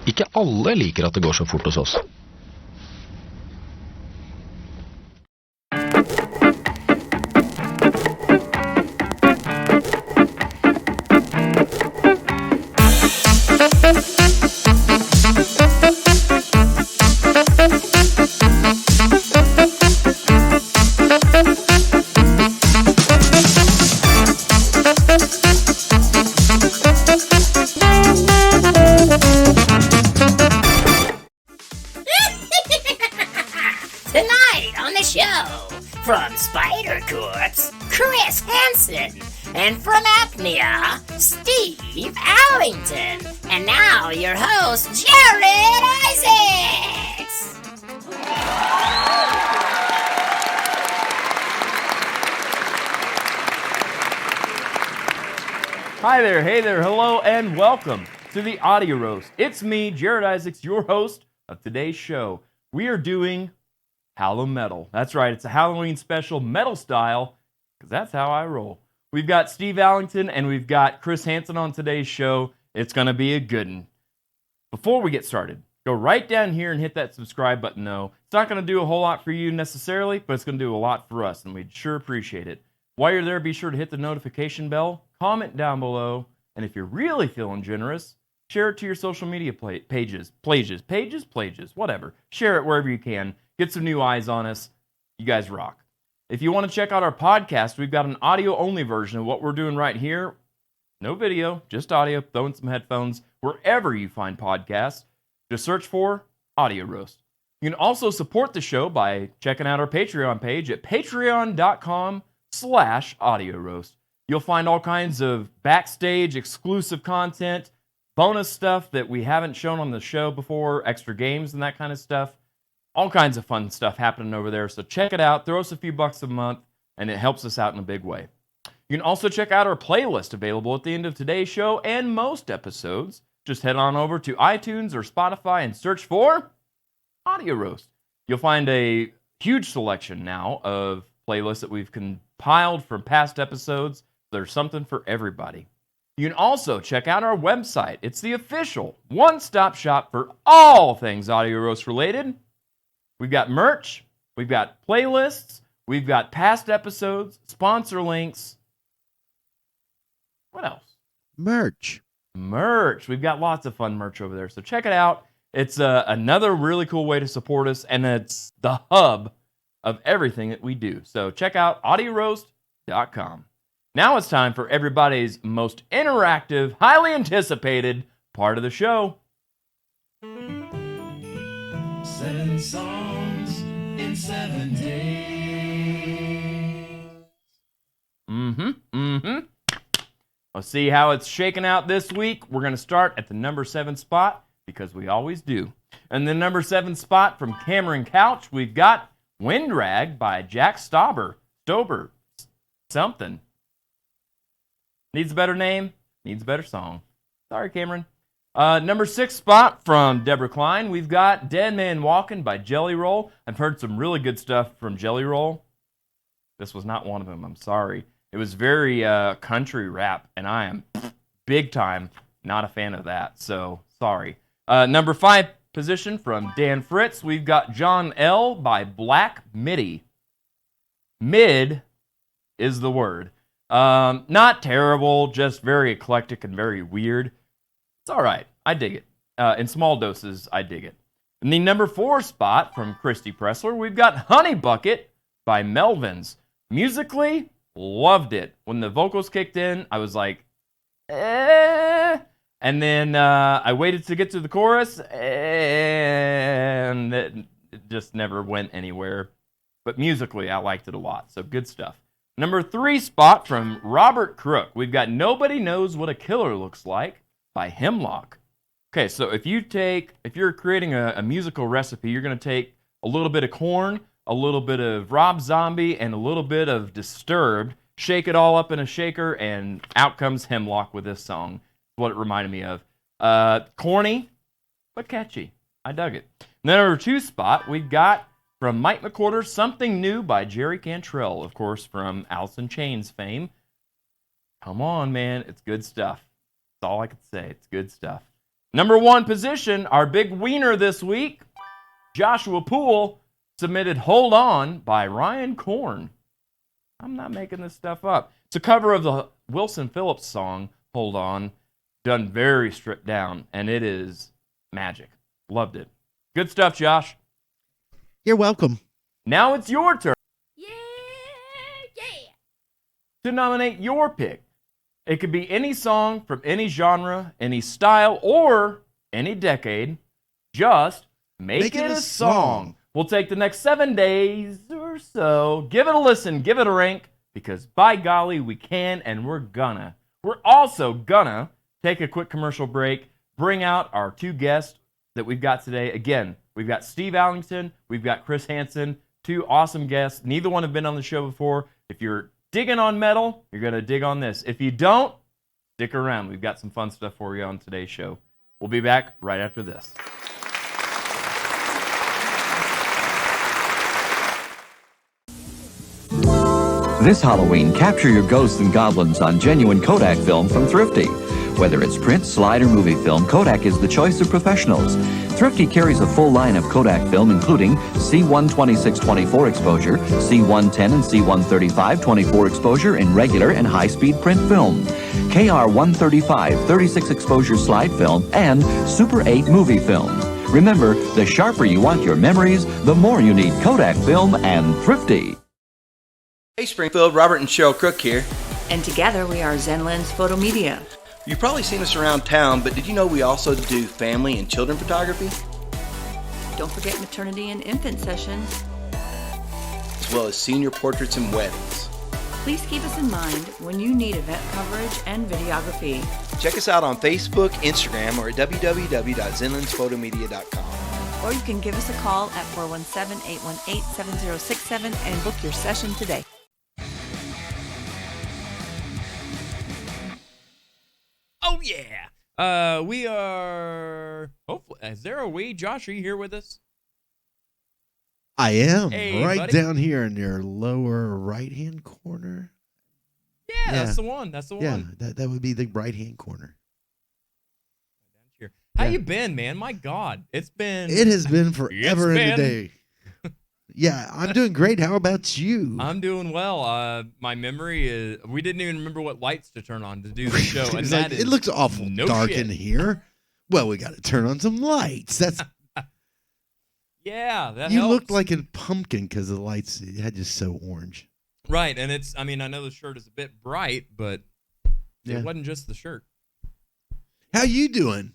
Ikke alle liker at det går så fort hos oss. Tonight on the show, from Spider Courts, Chris Hansen, and from Apnea, Steve Allington. And now your host, Jared Isaacs. Hi there, hey there, hello, and welcome to the Audio Roast. It's me, Jared Isaacs, your host of today's show. We are doing Hallowmetal. That's right, it's a Halloween special metal style, because that's how I roll. We've got Steve Allington and we've got Chris Hansen on today's show. It's going to be a good one. Before we get started, go right down here and hit that subscribe button, though. It's not going to do a whole lot for you necessarily, but it's going to do a lot for us, and we'd sure appreciate it. While you're there, be sure to hit the notification bell, comment down below, and if you're really feeling generous, share it to your social media pages, whatever. Share it wherever you can. Get some new eyes on us. You guys rock. If you want to check out our podcast, we've got an audio-only version of what we're doing right here. No video, just audio, throw in some headphones. Wherever you find podcasts, just search for Audio Roast. You can also support the show by checking out our Patreon page at patreon.com/Audio Roast. You'll find all kinds of backstage exclusive content, bonus stuff that we haven't shown on the show before, extra games and that kind of stuff. All kinds of fun stuff happening over there. So check it out. Throw us a few bucks a month, and it helps us out in a big way. You can also check out our playlist available at the end of today's show and most episodes. Just head on over to iTunes or Spotify and search for Audio Roast. You'll find a huge selection now of playlists that we've compiled from past episodes. There's something for everybody. You can also check out our website. It's the official one-stop shop for all things Audio Roast related. We've got merch, we've got playlists, we've got past episodes, sponsor links. What else? Merch. We've got lots of fun merch over there, so check it out. It's another really cool way to support us, and it's the hub of everything that we do. So check out audioroast.com. Now it's time for everybody's most interactive, highly anticipated part of the show. 7 songs in 7 days. Let's see how it's shaking out this week. We're going to start at the number 7 spot, because we always do. And the number 7 spot from Cameron Couch, we've got Windrag by Jack Stober. Something. Needs a better name, needs a better song. Sorry, Cameron. Number 6 spot from Deborah Klein, we've got Dead Man Walking by Jelly Roll. I've heard some really good stuff from Jelly Roll. This was not one of them, I'm sorry. It was very country rap, and I am big time not a fan of that, so sorry. Number 5 position from Dan Fritz, we've got John L. by Black Midi. Mid is the word. Not terrible, just very eclectic and very weird. It's all right. I dig it. In small doses, I dig it. In the number 4 spot from Christy Pressler, we've got Honey Bucket by Melvins. Musically, loved it. When the vocals kicked in, I was like, eh. And then I waited to get to the chorus, and it just never went anywhere. But musically, I liked it a lot, so good stuff. Number 3 spot from Robert Crook. We've got Nobody Knows What a Killer Looks Like by Hemlock. Okay, so if you're creating a musical recipe, you're going to take a little bit of Korn, a little bit of Rob Zombie, and a little bit of Disturbed, shake it all up in a shaker, and out comes Hemlock with this song. That's what it reminded me of. Corny, but catchy. I dug it. Number 2 spot, we've got from Mike McWhorter, Something New by Jerry Cantrell, of course, from Alice in Chains fame. Come on, man. It's good stuff. That's all I can say. It's good stuff. Number 1 position, our big wiener this week, Joshua Poole, submitted Hold On by Ryan Korn. I'm not making this stuff up. It's a cover of the Wilson Phillips song, Hold On, done very stripped down, and it is magic. Loved it. Good stuff, Josh. You're welcome. Now it's your turn Yeah. to nominate your pick. It could be any song from any genre, any style, or any decade. Just make it a song. We'll take the next 7 days or so. Give it a listen. Give it a rank. Because by golly, we can and we're gonna. We're also gonna take a quick commercial break, bring out our 2 guests that we've got today. Again, we've got Steve Allington, we've got Chris Hansen, 2 awesome guests. Neither one have been on the show before. If you're digging on metal, you're gonna dig on this. If you don't, stick around. We've got some fun stuff for you on today's show. We'll be back right after this. This Halloween, capture your ghosts and goblins on genuine Kodak film from Thrifty. Whether it's print, slide, or movie film, Kodak is the choice of professionals. Thrifty carries a full line of Kodak film, including C126-24 exposure, C110 and C135 24 exposure in regular and high-speed print film, KR135 36 exposure slide film, and Super 8 movie film. Remember, the sharper you want your memories, the more you need Kodak film and Thrifty. Hey Springfield, Robert and Cheryl Crook here. And together we are Zenlens Photo Media. You've probably seen us around town, but did you know we also do family and children photography? Don't forget maternity and infant sessions. As well as senior portraits and weddings. Please keep us in mind when you need event coverage and videography. Check us out on Facebook, Instagram, or at www.zenlensphotomedia.com. Or you can give us a call at 417-818-7067 and book your session today. Oh, yeah. We are... Hopefully, is there a we? Josh, are you here with us? I am Hey, right buddy. down here in your lower right-hand corner. Yeah, Yeah. that's the one. That's the Yeah, one. that would be the right-hand corner. Here. How Yeah. you been, man? My God. It's been... It has been forever and a been- day. Yeah, I'm doing great. How about you? I'm doing well. My memory is... We didn't even remember what lights to turn on to do the show. And It's that like, is it looks awful no dark shit. in here. Well, we got to turn on some lights. That's Yeah, that you helps. looked like a pumpkin because the lights had just so orange. Right, and it's... I mean, I know the shirt is a bit bright, but Yeah. it wasn't just the shirt. How you doing?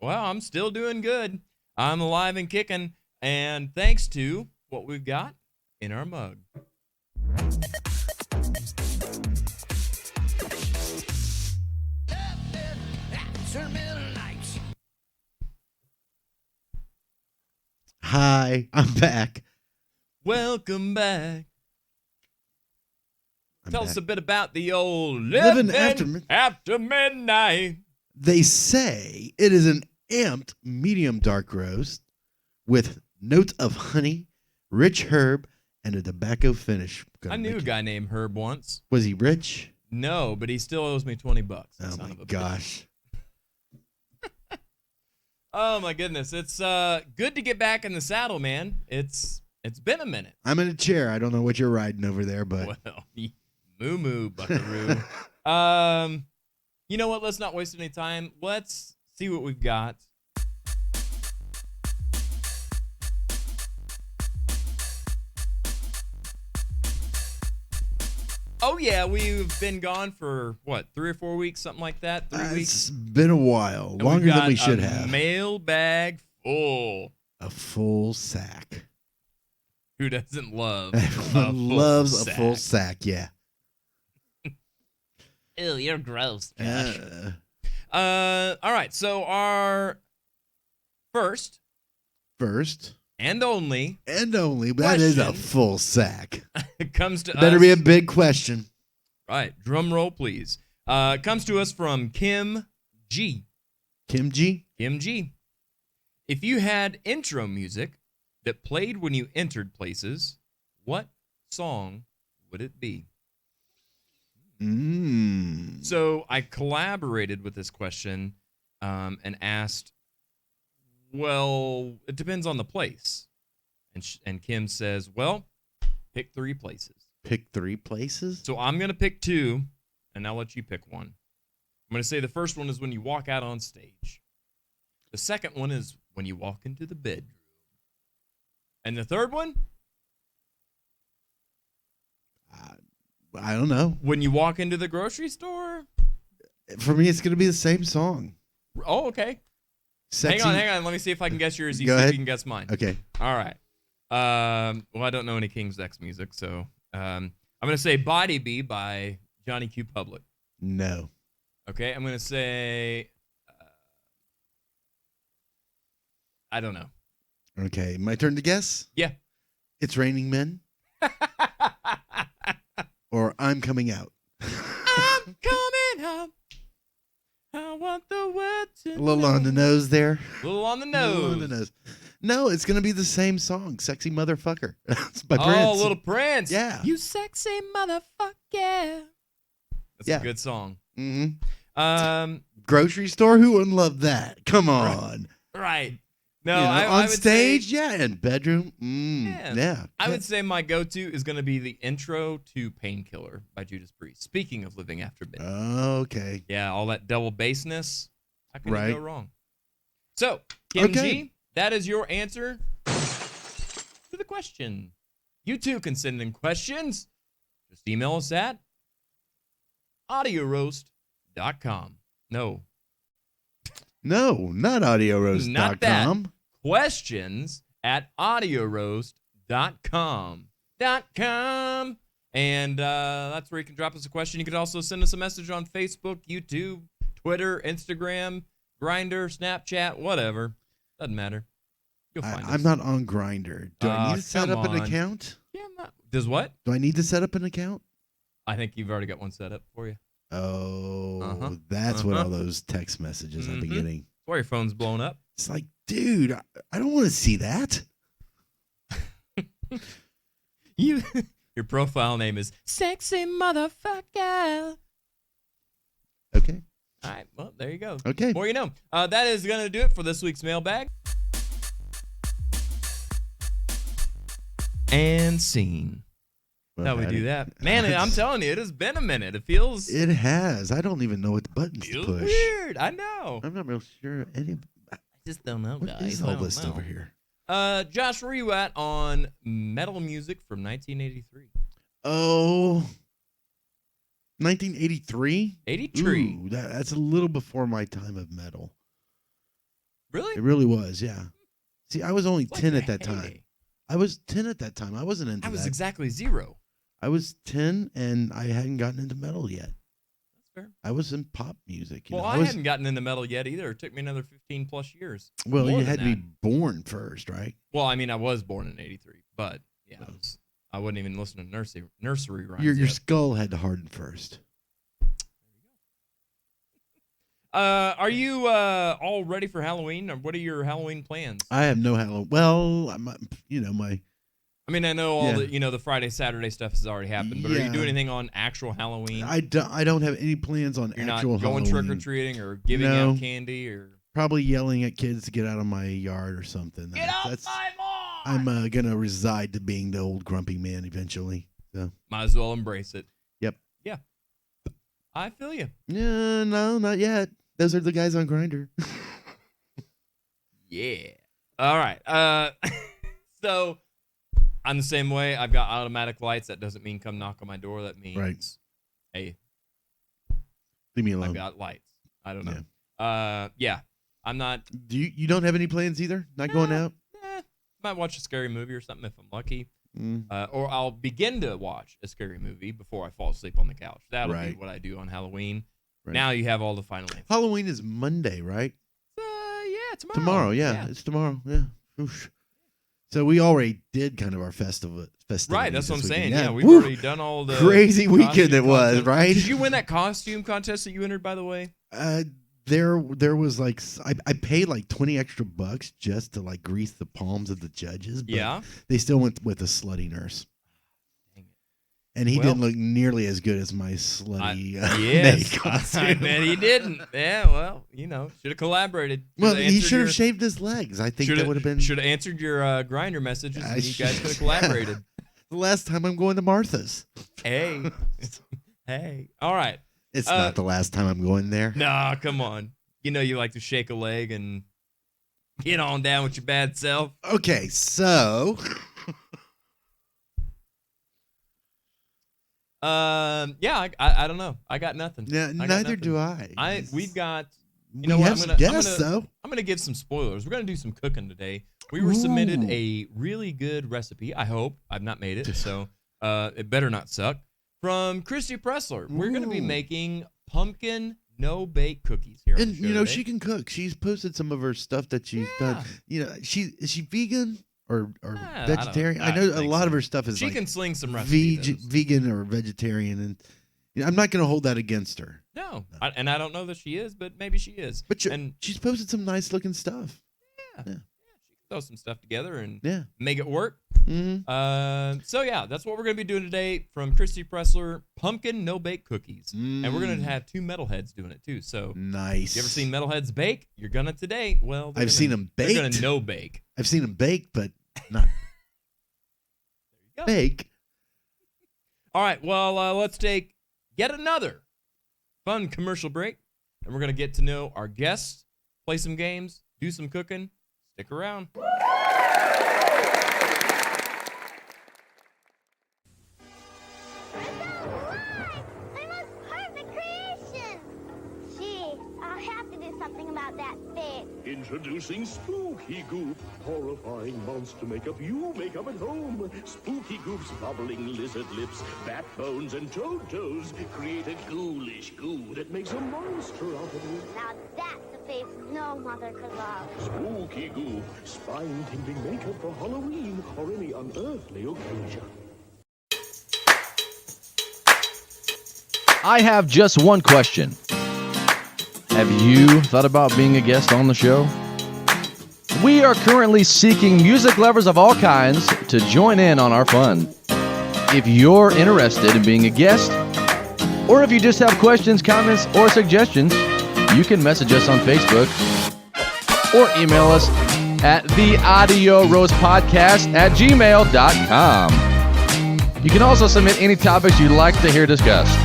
Well, I'm still doing good. I'm alive and kicking, and thanks to what we've got in our mug. Hi, I'm back. Welcome back. I'm Tell back. us a bit about the old Living after midnight. They say it is an amped medium dark roast with notes of honey, rich herb, and a tobacco finish. I knew a guy named Herb once. Was he rich? No, but he still owes me $20. Oh Son my of a bitch. gosh. Oh my goodness. It's good to get back in the saddle, man. It's been a minute. I'm in a chair. I don't know what you're riding over there, but Well, moo moo, buckaroo. You know what? Let's not waste any time. Let's see what we've got. Oh yeah, we've been gone for what, 3 or 4 weeks, something like that. 3 weeks. it's been a while. And Longer we've than we got should a have. Mailbag full. A full sack. Who doesn't love? Everyone loves a full sack, yeah. Ew, you're gross, Josh. All right. So our first and only that is a Question. full sack. comes to Better us. be a big question. Right. Drum roll, please. Comes to us from Kim G. Kim G? Kim G. If you had intro music that played when you entered places, what song would it be? So I collaborated with this question and asked Well, it depends on the place. And Kim says, well, pick 3 places. Pick 3 places? So I'm going to pick 2, and I'll let you pick 1. I'm going to say the first one is when you walk out on stage. The second one is when you walk into the bedroom. And the third one? I don't know. When you walk into the grocery store? For me, it's going to be the same song. Oh, okay. Sexy. Hang on. Let me see if I can guess yours. You Go see if ahead. you can guess mine. Okay. All right. Well, I don't know any King's X music, so I'm going to say Body Bee by Johnny Q. Public. No. Okay, I'm going to say, I don't know. Okay, my turn to guess? Yeah. It's Raining Men. Or I'm Coming Out. I'm coming up. I want the world to A little on the nose there. A little on the A nose. little on the nose. No, it's going to be the same song, Sexy Motherfucker. It's by Oh, Prince. Little Prince. Yeah. You sexy motherfucker. That's Yeah. a good song. Mm-hmm. Grocery store? Who wouldn't love that? Come on. Right. No, You know, I on would stage? say, Yeah, and bedroom? Yeah. I would say my go-to is going to be the intro to Painkiller by Judas Priest. Speaking of living after midnight. Okay. Yeah, all that double bassness. How can Right. you go wrong? So, Kim Okay. G, that is your answer to the question. You too can send in questions. Just email us at audioroast.com. No, No, not audioroast.com. not that. Questions at audioroast.com. And that's where you can drop us a question. You can also send us a message on Facebook, YouTube, Twitter, Instagram, Grindr, Snapchat, whatever. Doesn't matter. You'll find us. I'm not on Grindr. Do I need to set come up an on. account? Yeah, I'm not. Does what? Do I need to set up an account? I think you've already got one set up for you. Oh, that's what all those text messages I've been Mhm. getting. That's why your phone's blown up. It's like, dude, I don't want to see that. Your profile name is Sexy Motherfucker. Okay. All right, well, there you go. Okay. More you know. That is going to do it for this week's mailbag. And scene. Well, How we Patty, do that. Man, I'm telling you, it has been a minute. It feels It has. I don't even know what the buttons to push. weird. I know. I'm not real sure any. I just don't know, What guys. is I all don't this know. over here? Josh, where are you at on metal music from 1983? Oh, 1983? 83. Ooh, that's a little before my time of metal. Really? It really was, yeah. See, I was only It's like 10 the at that time. heyday. I was 10 at that time. I wasn't into I was that. exactly 0. I was 10 and I hadn't gotten into metal yet. That's fair. I was in pop music. You Well, know? I was, hadn't gotten into metal yet either. It took me another 15 plus years. well, More you than had to that. be born first, right? Well, I mean, I was born in 83, but yeah, I wouldn't even listen to nursery rhymes. Your yet. skull had to harden first. Are you all ready for Halloween? Or what are your Halloween plans? I have no Halloween. Well, my I mean, I know all Yeah. the Friday, Saturday stuff has already happened, but are you Yeah. doing anything on actual Halloween? I don't have any plans on You're not actual going Halloween. trick or treating or giving No. out candy or Probably yelling at kids to get out of my yard or something. get off my lawn. I'm gonna reside to being the old grumpy man eventually. So Might as well embrace it. Yep. Yeah. I feel you. yeah, no, not yet. Those are the guys on Grindr. Yeah. All right. So I'm the same way. I've got automatic lights. That doesn't mean come knock on my door. That means, Right. hey, Leave me alone. I've got lights. I don't know. Yeah. I'm not. Do you don't have any plans either? Not going out? Might watch a scary movie or something if I'm lucky. Mm. Or I'll begin to watch a scary movie before I fall asleep on the couch. That'll be Right. what I do on Halloween. Right. Now you have all the final answers. Halloween is Monday, right? Yeah, tomorrow. Tomorrow, yeah. It's tomorrow. Yeah. Oof. So we already did kind of our festivities. Right, that's what I'm this saying. weekend. Yeah, we've Woo! already done all the Crazy weekend costume it was, contest. right? Did you win that costume contest that you entered, by the way? There was like I paid like $20 extra just to like grease the palms of the judges. But Yeah. they still went with a slutty nurse. Dang it. And he Well, didn't look nearly as good as my slutty yes, maid costume. I bet he didn't. Yeah, well, should have collaborated. Well, he should have shaved his legs. I think that would have been. Should have answered your grinder messages, and you guys could have collaborated. The last time I'm going to Martha's. Hey, hey, all right. It's not the last time I'm going there. Nah, come on. You like to shake a leg and get on down with your bad self. Okay, so. Yeah, I don't know. I got nothing. Yeah, neither do I. We've got. We have some guests, though. I'm gonna give some spoilers. We're gonna do some cooking today. We were submitted a really good recipe. I hope I've not made it, so it better not suck. From Christy Pressler, we're gonna be making pumpkin no-bake cookies here. And on the show today. she can cook. She's posted some of her stuff that she's done. Is she vegan or vegetarian? I know a lot of her stuff is she like can sling some recipes. vegan or vegetarian, and I'm not going to hold that against her. No, and I don't know that she is, but maybe she is. But she's posted some nice looking stuff. Yeah. She can throw some stuff together and Yeah. make it work. Mm-hmm. So yeah, that's what we're gonna be doing today from Christy Pressler. Pumpkin no bake cookies, and we're gonna have two metalheads doing it too. So Nice. you ever seen metalheads bake? You're gonna today. Well, I've seen them They're baked. gonna no bake. I've seen them baked, but not Go. bake. All right. Well, let's take yet another fun commercial break, and we're gonna get to know our guests, play some games, do some cooking. Stick around. My most perfect creation! Gee, I'll have to do something about that fish. Introducing Spooky Goop, horrifying monster makeup you make up at home. Spooky Goop's bubbling lizard lips, backbones, and toad toes create a ghoulish goo that makes a monster out of you. Now that's a face no mother could love. Spooky Goop, spine-tingling makeup for Halloween or any unearthly occasion. I have just one question. Have you thought about being a guest on the show? We are currently seeking music lovers of all kinds to join in on our fun. If you're interested in being a guest, or if you just have questions, comments, or suggestions, you can message us on Facebook or email us at theaudioroastpodcast@gmail.com. You can also submit any topics you'd like to hear discussed.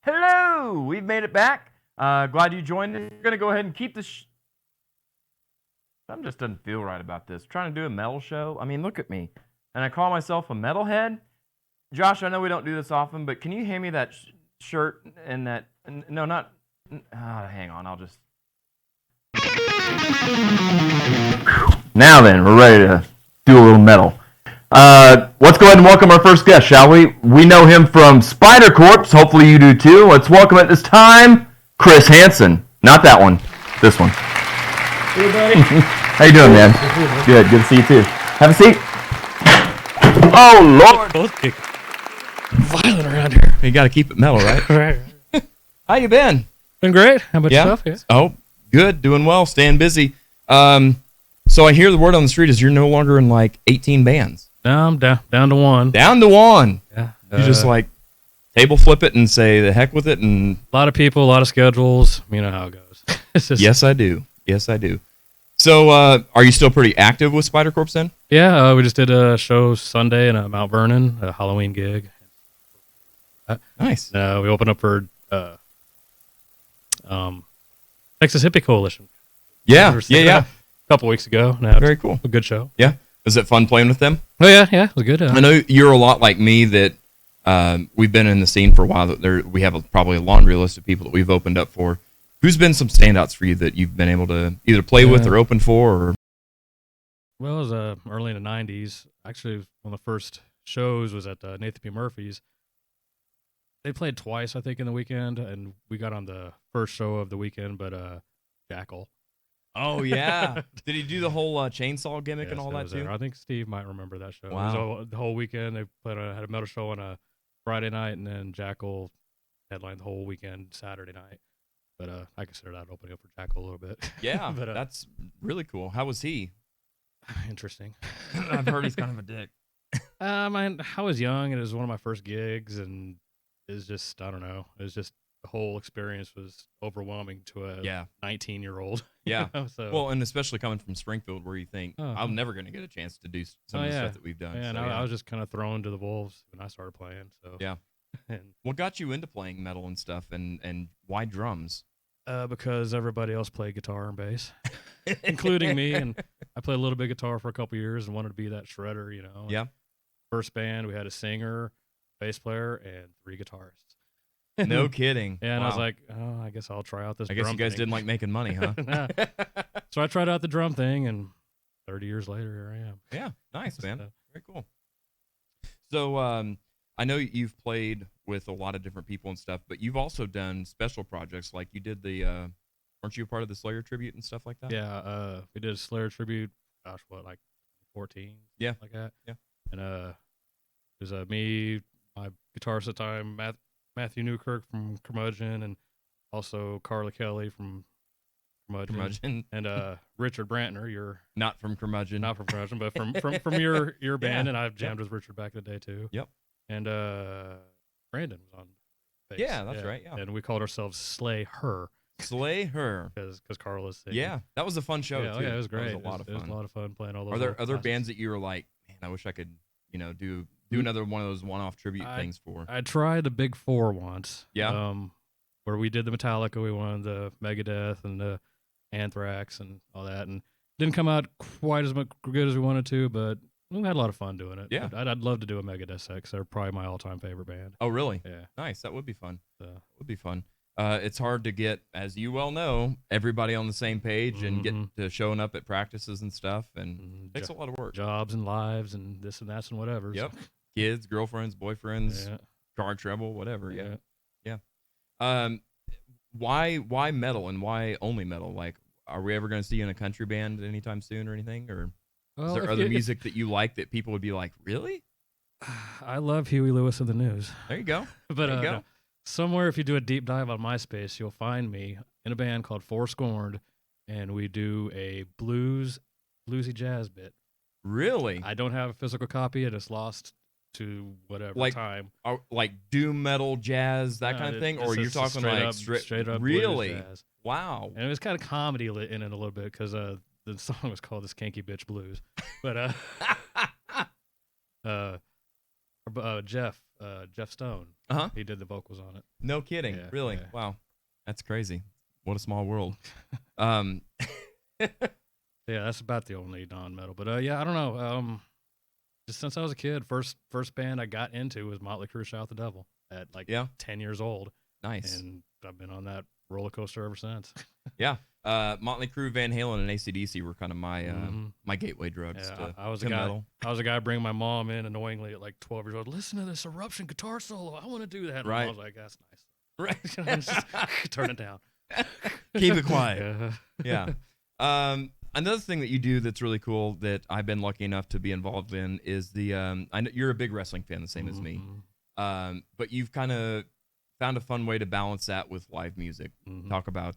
Hello, we've made it back. Glad you joined us. We're gonna go ahead and keep this. Something just doesn't feel right about this. Trying to do a metal show. I mean, look at me, and I call myself a metalhead. Josh, I know we don't do this often, but can you hand me that shirt and that? No, not. Hang on, I'll just. Now then, we're ready to do a little metal. Let's go ahead and welcome our first guest, shall we? We know him from Spider Corpse. Hopefully you do too. Let's welcome at this time, Chris Hansen. Not that one. This one. Hey, buddy. How you doing, man? Good. Good to see you too. Have a seat. Oh, Lord. Both get violent around here. You got to keep it metal, right? Right. How you been? Been great. How about yourself? Yeah. Oh, good. Doing well. Staying busy. So I hear the word on the street is you're no longer in like 18 bands. No, I'm down to one. Down to one. Yeah. You just like table flip it and say the heck with it, and a lot of people, a lot of schedules. You know how it goes. It's just, yes, I do. Yes, I do. So, are you still pretty active with Spider Corpse then? Yeah, we just did a show Sunday in Mount Vernon, a Halloween gig. Nice. We opened up for Texas Hippie Coalition. Yeah. A couple weeks ago. Now, very cool. A good show. Yeah. Was it fun playing with them? Oh yeah, it was good. I know you're a lot like me that we've been in the scene for a while. That we have probably a laundry list of people that we've opened up for. Who's been some standouts for you that you've been able to either play with or open for? Or well, it was early in the 90s. Actually, one of the first shows was at Nathan P. Murphy's. They played twice, I think, in the weekend, and we got on the first show of the weekend, but Gaggle. Oh yeah. Did he do the whole chainsaw gimmick and all that too? I think Steve might remember that show. Wow. It was the whole weekend. They had a metal show on a Friday night, and then Jackal headlined the whole weekend Saturday night. But I consider that opening up for Jackal a little bit. Yeah, but that's really cool. How was he? Interesting. I've heard he's kind of a dick. I was young, and it was one of my first gigs, and it was just, I don't know. It was just, the whole experience was overwhelming to a 19-year-old. Yeah. So, well, and especially coming from Springfield, where you think, Oh, I'm never going to get a chance to do some of the stuff that we've done. Yeah, so, and I was just kind of thrown to the wolves when I started playing. So yeah. And What got you into playing metal and stuff, and why drums? because everybody else played guitar and bass, including me, and I played a little bit guitar for a couple years and wanted to be that shredder, you know. Yeah. First band, we had a singer, bass player, and 3 guitarists. No kidding. Yeah, and I was Wow. like, oh, I guess I'll try out this I drum guess you guys thing. didn't like making money, huh? Nah. So I tried out the drum thing, and 30 years later, here I am. Yeah, nice, man. So- Very cool. So I know you've played with a lot of different people and stuff, but you've also done special projects. Like you did the, weren't you a part of the Slayer tribute and stuff like that? Yeah, we did a Slayer tribute, gosh, what, like 14? Yeah. Like that? Yeah. And it was me, my guitarist at the time, Matthew Newkirk from Curmudgeon, and also Carla Kelly from Curmudgeon. and Richard Brantner, you're Not from Curmudgeon. not from Curmudgeon, but from your band, and I've jammed with Richard back in the day too. Yep. And Brandon was on bass. Yeah, that's right, yeah. And we called ourselves Slay Her Slay Her. because Carla's singing. Yeah, that was a fun show yeah, too. oh, yeah, it was great. That was a lot of It was fun. a lot of fun playing all those. Are there old other classics. bands that you were like, man, I wish I could, do another one of those one-off tribute things for? I tried the Big Four once. Yeah. Where we did the Metallica, we won the Megadeth and the Anthrax and all that, and didn't come out quite as much good as we wanted to, but we had a lot of fun doing it. Yeah. I'd love to do a Megadeth set 'cause they're probably my all-time favorite band. Oh, really? Yeah. Nice. That would be fun. So, That would be fun. It's hard to get, as you well know, everybody on the same page and get to showing up at practices and stuff, and it takes a lot of work. jobs and lives and this and that and whatever. Yep. Kids, girlfriends, boyfriends, Yeah. car trouble, whatever. Yeah. Yeah. Why metal and why only metal? Like, are we ever going to see you in a country band anytime soon or anything? Or Well, is there if other you- music that you like that people would be like, really? I love Huey Lewis and the News. There you go. But There you go. no, somewhere, if you do a deep dive on MySpace, you'll find me in a band called Forscorned, and we do a bluesy jazz bit. Really? I don't have a physical copy, and it's lost to whatever Like, time. like doom metal, jazz, that No, kind of thing? it's Or you're just talking straight like up, straight up really? blues jazz. Wow. And it was kind of comedy in it a little bit because the song was called "The Skanky Bitch Blues," but Jeff Stone, Uh-huh. he did the vocals on it. No kidding. Yeah, Really? yeah. Wow. That's crazy. What a small world. Yeah, that's about the only non-metal. But yeah, I don't know. Just since I was a kid, first band I got into was Motley Crue, Shout the Devil at like 10 years old. Nice. And I've been on that roller coaster ever since. Yeah. Motley Crue, Van Halen, and AC/DC were kind of my my gateway drugs Yeah, to, I was to a guy. metal. I was a guy bringing my mom in annoyingly at like 12 years old. Listen to this Eruption guitar solo. I want to do that. And Right. I was like, that's nice. Right. Just turn it down. Keep it quiet. Yeah. Yeah. Another thing that you do that's really cool that I've been lucky enough to be involved in is the I know you're a big wrestling fan, the same as me. But you've kind of found a fun way to balance that with live music. Talk about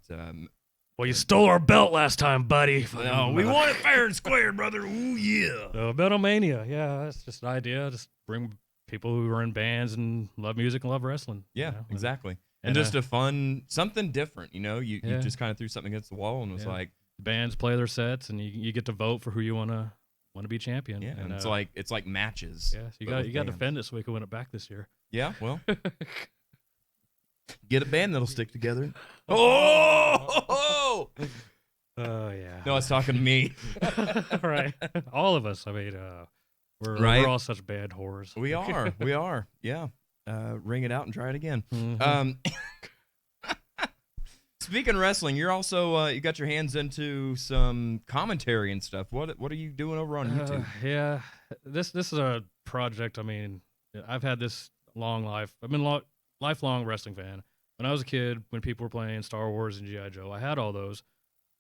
Well, you stole our belt last time, buddy. no, we want it fair and square, brother. Ooh yeah. Metalmania. Yeah, that's just an idea. Just bring people who are in bands and love music and love wrestling. Yeah, you know? exactly. and, And just a fun, something different, you you Yeah. just kind of threw something against the wall and was Yeah. like, bands play their sets, and you get to vote for who you want to be champion. yeah, and and it's like matches. yeah, so you but got with to bands. defend it so we can win it back this year. Yeah, well, get a band that'll stick together. Oh, Oh yeah. no, it's talking to me. Right. All of us. I mean, Right. we're all such band whores. We are. Yeah. Ring it out and try it again. Mhm. Speaking of wrestling, you're also you got your hands into some commentary and stuff. What are you doing over on YouTube? Yeah, this is a project. I mean, I've had this long life. I've been a lifelong wrestling fan. When I was a kid, when people were playing Star Wars and G.I. Joe, I had all those.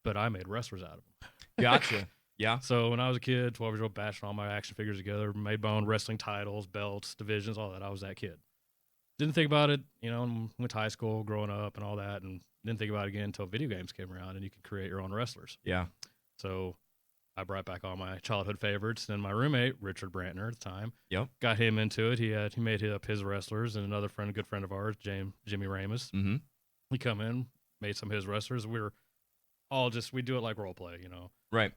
but I made wrestlers out of them. Gotcha. Yeah. So when I was a kid, 12 years old, bashing all my action figures together, made my own wrestling titles, belts, divisions, all that. I was that kid. Didn't think about it, went to high school, growing up and all that, and didn't think about it again until video games came around and you could create your own wrestlers. Yeah. So I brought back all my childhood favorites. Then my roommate, Richard Brantner at the time, Yep. got him into it. He made up his wrestlers, and another friend, a good friend of ours, Jimmy Ramus. Mm-hmm. He come in, made some of his wrestlers. We were all we do it like role play, Right.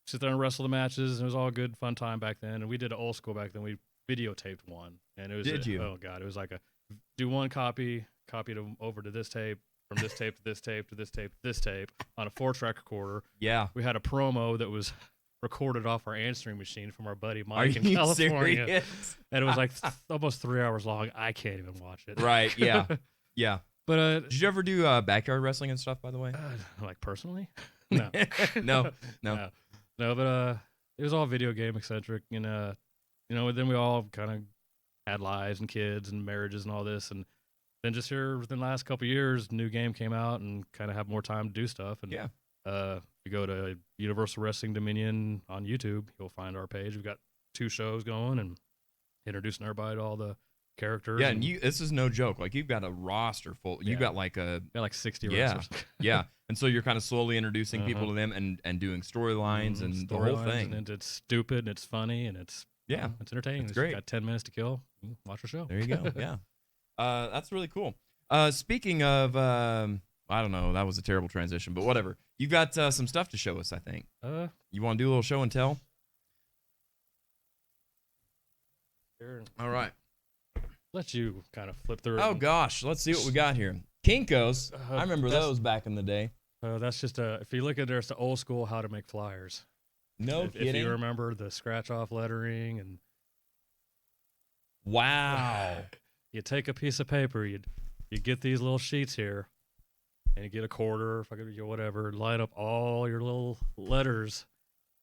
Sit there and wrestle the matches. And it was all good, fun time back then. And we did it old school back then. We videotaped one. And it was Did you? Oh, God. It was like do one copy it over to this tape, from this tape to this tape to this tape to this tape on a 4-track recorder. Yeah. We had a promo that was recorded off our answering machine from our buddy Are Mike in you California. serious? And it was like almost 3 hours long. I can't even watch it. Right. Yeah. Yeah. But did you ever do backyard wrestling and stuff, by the way? like personally? No. No. No, but it was all video game eccentric, and then we all kind of had lives and kids and marriages and all this, and then just here within the last couple of years, new game came out and kind of have more time to do stuff. And yeah, you go to Universal Wrestling Dominion on YouTube, you'll find our page. We've got 2 shows going and introducing everybody to all the characters. Yeah, and this is no joke. Like you've got a roster full. You got like 60 wrestlers. Yeah. And so you're kind of slowly introducing people to them and doing storylines and the whole thing. And it's stupid and it's funny and it's it's entertaining. It's great. Got 10 minutes to kill. Watch the show. There you go. Yeah. That's really cool. Speaking of, I don't know, that was a terrible transition, but whatever. You got some stuff to show us, I think. You want to do a little show and tell? Sure. All right. Let you kind of flip through. Oh gosh, let's see what we got here. Kinkos. I remember those back in the day. That's just if you look at there, it's the old school how to make flyers. No kidding. If you remember the scratch off lettering and wow, you take a piece of paper, you get these little sheets here, and you get a quarter, whatever, line up all your little letters.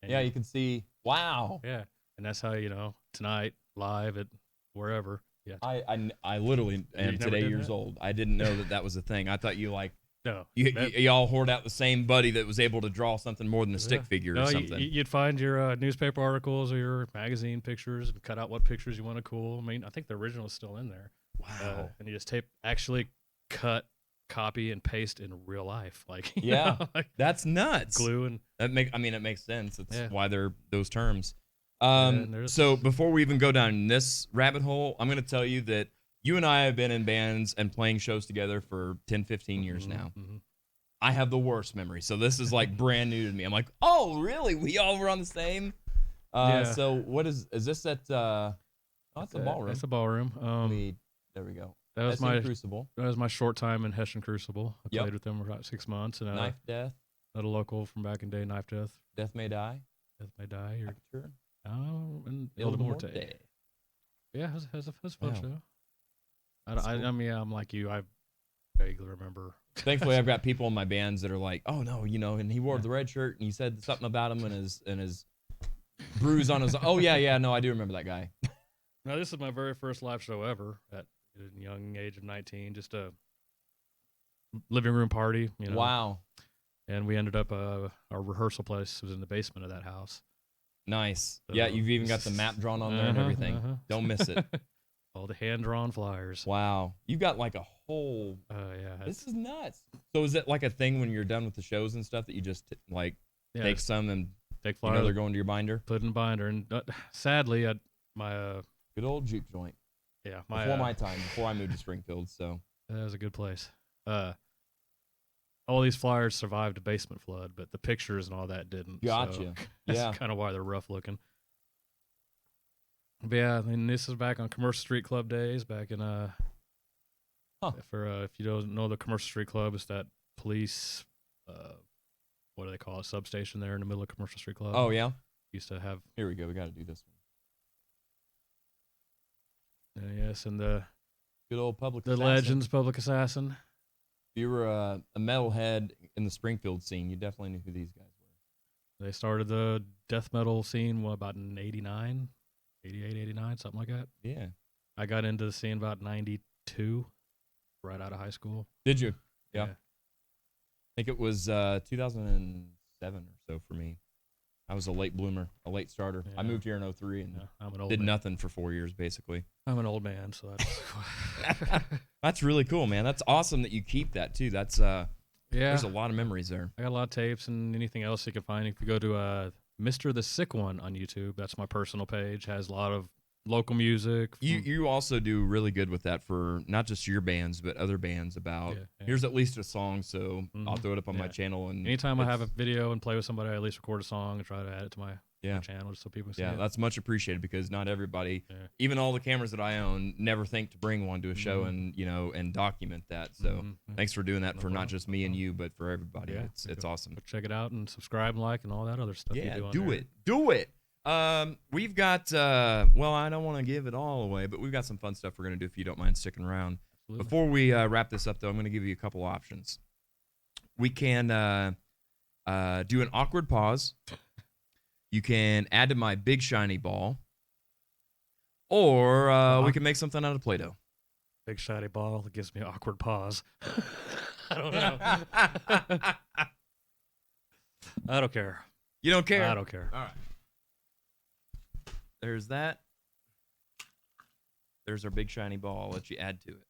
And you can see. Wow. Yeah, and that's how tonight live at wherever. Yeah. I literally am today years old. I didn't know that was a thing. I thought you no. You all hoard out the same buddy that was able to draw something more than a stick figure or something. You'd find your newspaper articles or your magazine pictures and cut out what pictures you want to cool. I mean, I think the original is still in there. Wow. And you just actually cut, copy, and paste in real life. That's nuts. Glue and it makes sense. It's why they're those terms. And so before we even go down this rabbit hole, I'm going to tell you that you and I have been in bands and playing shows together for 10, 15 years now. Mm-hmm. I have the worst memory. So this is like brand new to me. I'm like, oh, really? We all were on the same? So what is this at? That's a ballroom. It's a ballroom. There we go. That was my Crucible. That was my short time in Hessian Crucible. I played with them for about 6 months. And Knife Death. Another local from back in the day, Knife Death. Death May Die. Death May Die. Sure. And Il Morte. Yeah, it was a fun show. I mean, I'm like you. I vaguely remember. Thankfully, I've got people in my bands that are like, oh no, and he wore the red shirt and he said something about him and his bruise on his. Oh yeah, no, I do remember that guy. Now this is my very first live show ever at a young age of 19. Just a living room party. Wow. And we ended up our rehearsal place was in the basement of that house. Nice. So, yeah, you've even got the map drawn on there and everything. Don't miss it. All the hand-drawn flyers. Wow. You've got like a whole... This is nuts. So is it like a thing when you're done with the shows and stuff that you just take some and take flyers, they're going to your binder? Put it in binder. And sadly, my... good old juke joint. Yeah. Before my time, before I moved to Springfield, so... That was a good place. All these flyers survived a basement flood, but the pictures and all that didn't. Gotcha. So that's kind of why they're rough looking. But yeah, I mean, this is back on Commercial Street Club days, back in if you don't know the Commercial Street Club, it's that police what do they call it, substation there in the middle of Commercial Street Club. Oh yeah. Used to have. Here we go. We got to do this one. Yes, and the good old public. The assassin. Legends Public Assassin. If you were a metalhead in the Springfield scene, you definitely knew who these guys were. They started the death metal scene, about in 89, 88, 89, something like that. Yeah. I got into the scene about 92, right out of high school. Did you? Yeah. think it was 2007 or so for me. I was a late bloomer, a late starter. I moved here in 03 and I'm an old did man. nothing for 4 years, basically. I'm an old man, so that's That's really cool, man. That's awesome that you keep that, too. That's there's a lot of memories there. I got a lot of tapes and anything else you can find. If you go to Mr. the Sick One on YouTube, that's my personal page. Has a lot of local music. You also do really good with that for not just your bands, but other bands about, here's at least a song, so I'll throw it up on my channel. And anytime I have a video and play with somebody, I at least record a song and try to add it to my channel just so people can see it. That's much appreciated because not everybody, even all the cameras that I own, never think to bring one to a show and and document that. So thanks for doing that for not just me and you, but for everybody. It's awesome. Check it out and subscribe and like and all that other stuff. Yeah, you do it. We've got well, I don't want to give it all away, but we've got some fun stuff we're gonna do if you don't mind sticking around. Absolutely. Before we wrap this up, though, I'm gonna give you a couple options. We can do an awkward pause. You can add to my big shiny ball, or we can make something out of Play-Doh. Big shiny ball that gives me an awkward pause. I don't know. I don't care. You don't care? I don't care. All right. There's that. There's our big shiny ball. I'll let you add to it.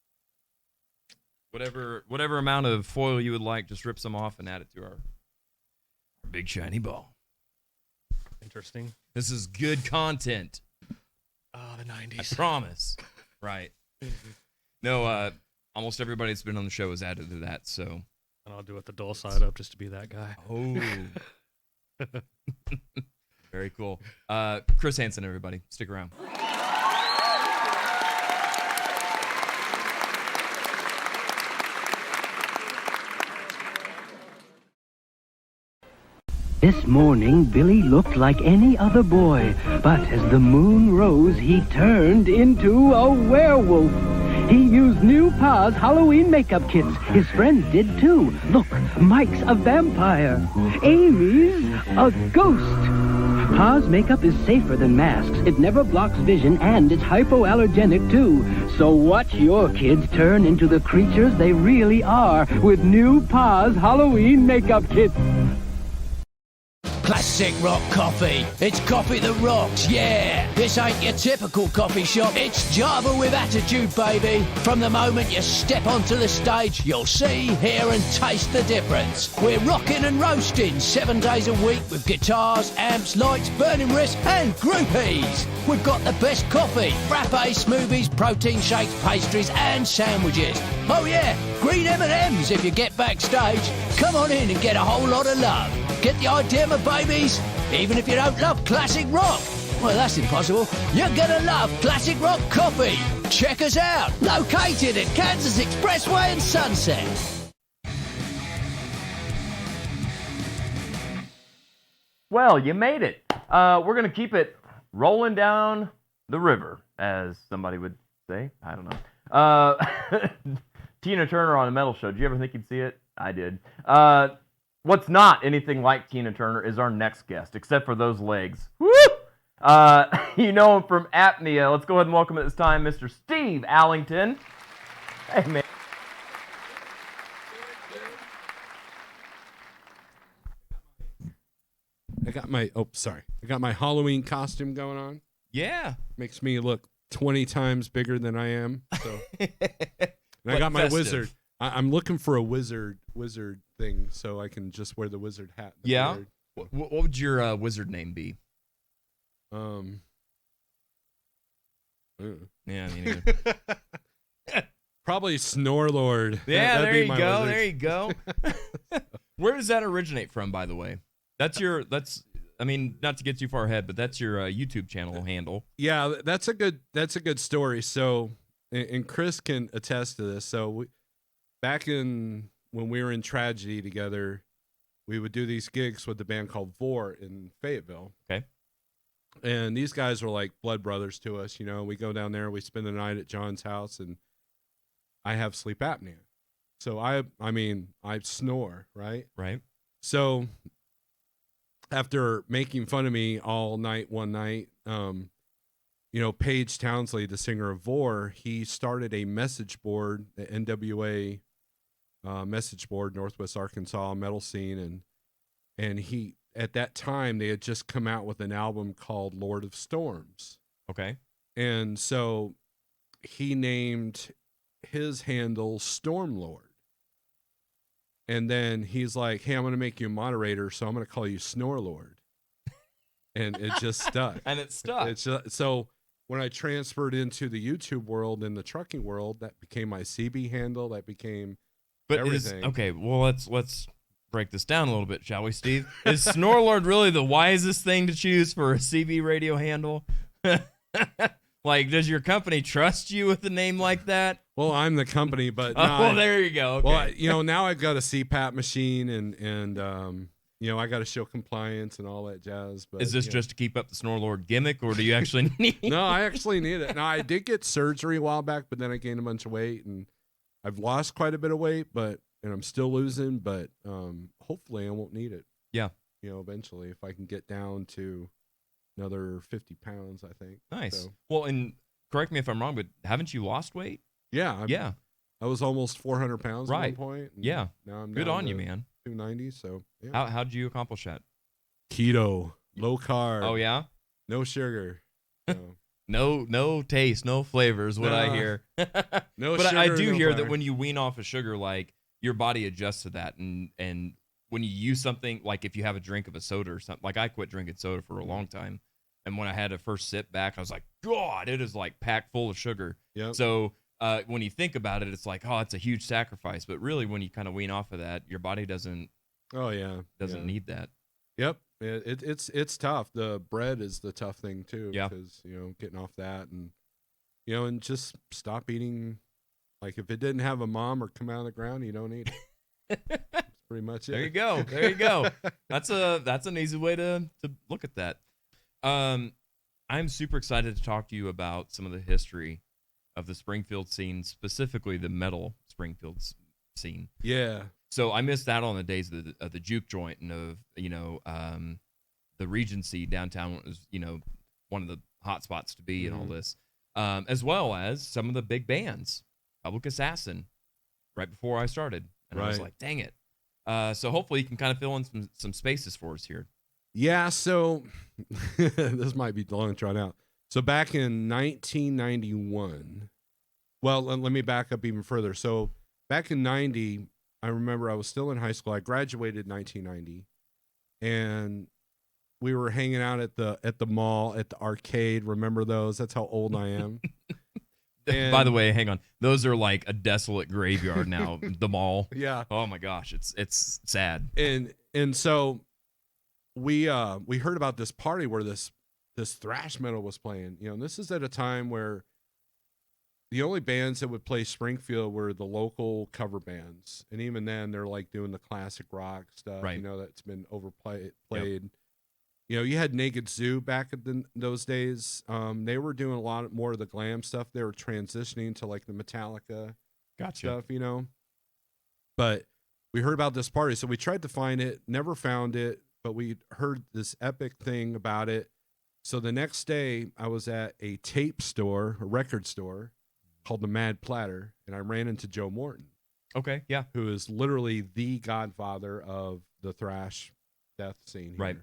Whatever amount of foil you would like, just rip some off and add it to our big shiny ball. Interesting. This is good content. Oh, the 90s. I promise. Right. No, almost everybody that's been on the show has added to that, so. And I'll do it the dull side up just to be that guy. Oh. Very cool. Chris Hansen, everybody. Stick around. This morning, Billy looked like any other boy, but as the moon rose, he turned into a werewolf. He used new Pa's Halloween makeup kits. His friends did too. Look, Mike's a vampire. Amy's a ghost. Pa's makeup is safer than masks. It never blocks vision, and it's hypoallergenic too. So watch your kids turn into the creatures they really are with new Pa's Halloween makeup kits. Classic rock coffee. It's coffee that rocks, yeah. This ain't your typical coffee shop. It's Java with attitude, baby. From the moment you step onto the stage, you'll see, hear and taste the difference. We're rocking and roasting 7 days a week with guitars, amps, lights, burning wrists and groupies. We've got the best coffee, frappes, smoothies, protein shakes, pastries and sandwiches. Oh yeah, green M&Ms if you get backstage. Come on in and get a whole lot of love. Get the idea, my babies? Even if you don't love classic rock. Well, that's impossible. You're gonna love classic rock coffee. Check us out. Located at Kansas Expressway and Sunset. Well, you made it. We're going to keep it rolling down the river, as somebody would say. I don't know. Tina Turner on a metal show. Did you ever think you'd see it? I did. What's not anything like Tina Turner is our next guest, except for those legs. Woo! You know him from Apnea. Let's go ahead and welcome at this time Mr. Steve Allington. Hey, man. I got my Halloween costume going on. Yeah. Makes me look 20 times bigger than I am. So. And I got my festive. wizard. I'm looking for a wizard thing so I can just wear the wizard hat. Yeah? What would your wizard name be? Yeah, me neither. Probably Snorlord. Yeah, That'd there be you my go. wizard. There you go. Where does that originate from, by the way? I mean, not to get too far ahead, but that's your YouTube channel handle. Yeah, that's a good story. So, and Chris can attest to this. So, back when we were in Tragedy together, we would do these gigs with the band called Vor in Fayetteville. Okay. And these guys were like blood brothers to us. You know, we go down there, we spend the night at John's house, and I have sleep apnea. So I snore, right? Right. So after making fun of me all night one night, Paige Townsley, the singer of Vor, he started a message board, the NWA message board, Northwest Arkansas metal scene, and he at that time they had just come out with an album called Lord of Storms. Okay. And so he named his handle Stormlord. And then he's like, hey, I'm going to make you a moderator, so I'm going to call you Snorelord. And it just stuck. And it stuck. It's just, so when I transferred into the YouTube world and the trucking world, that became my CB handle. That became everything. Okay, well, let's break this down a little bit, shall we, Steve? Is Snorelord really the wisest thing to choose for a CB radio handle? Like, does your company trust you with a name like that? Well, I'm the company, but well, there you go. Okay. Well, now I've got a CPAP machine, and I got to show compliance and all that jazz. But is this just to keep up the Snorelord gimmick, or do you actually need? No, I actually need it. Now, I did get surgery a while back, but then I gained a bunch of weight, and I've lost quite a bit of weight, and I'm still losing. But hopefully, I won't need it. Yeah. Eventually, if I can get down to another 50 pounds, I think. Nice. So. Well, and correct me if I'm wrong, but haven't you lost weight? Yeah. I was almost 400 pounds at one point. Yeah. Now I'm good down on to you, man. 290. So yeah. How did you accomplish that? Keto, low carb. Oh yeah. No sugar. No taste, no flavors. What I hear. No. But sugar, I do no hear fire. that when you wean off of sugar, like your body adjusts to that, and when you use something like if you have a drink of a soda or something, like I quit drinking soda for a long time, and when I had a first sip back, I was like, God, it is like packed full of sugar. Yep. So when you think about it, it's like, oh, it's a huge sacrifice. But really, when you kind of wean off of that, your body doesn't. Oh yeah. Doesn't need that. Yep. It's tough. The bread is the tough thing too. Yeah. Because getting off that and just stop eating. Like if it didn't have a mom or come out of the ground, you don't eat it. That's pretty much it. There you go. There you go. That's an easy way to look at that. I'm super excited to talk to you about some of the history of the Springfield scene, specifically the metal Springfield scene. Yeah. So I missed out on the days of the juke joint and of the Regency downtown was one of the hot spots to be and all this, as well as some of the big bands, Public Assassin, right before I started, and I was like, dang it. So hopefully you can kind of fill in some spaces for us here. Yeah, so this might be long and drawn out. So back in 1991, well, let me back up even further. So back in 90, I remember I was still in high school. I graduated in 1990, and we were hanging out at the mall, at the arcade. Remember those? That's how old I am. By the way, hang on. Those are like a desolate graveyard now, the mall. Yeah. Oh my gosh, it's sad. And so we heard about this party where this thrash metal was playing. And this is at a time where the only bands that would play Springfield were the local cover bands, and even then they're like doing the classic rock stuff, right? That's been overplayed. Yep. You had Naked Zoo back in those days. They were doing a lot more of the glam stuff. They were transitioning to like the Metallica stuff, But we heard about this party, so we tried to find it, never found it, but we heard this epic thing about it. So the next day, I was at a tape store, a record store, called the Mad Platter, and I ran into Joe Morton. Okay, yeah. Who is literally the godfather of the thrash death scene here. Right.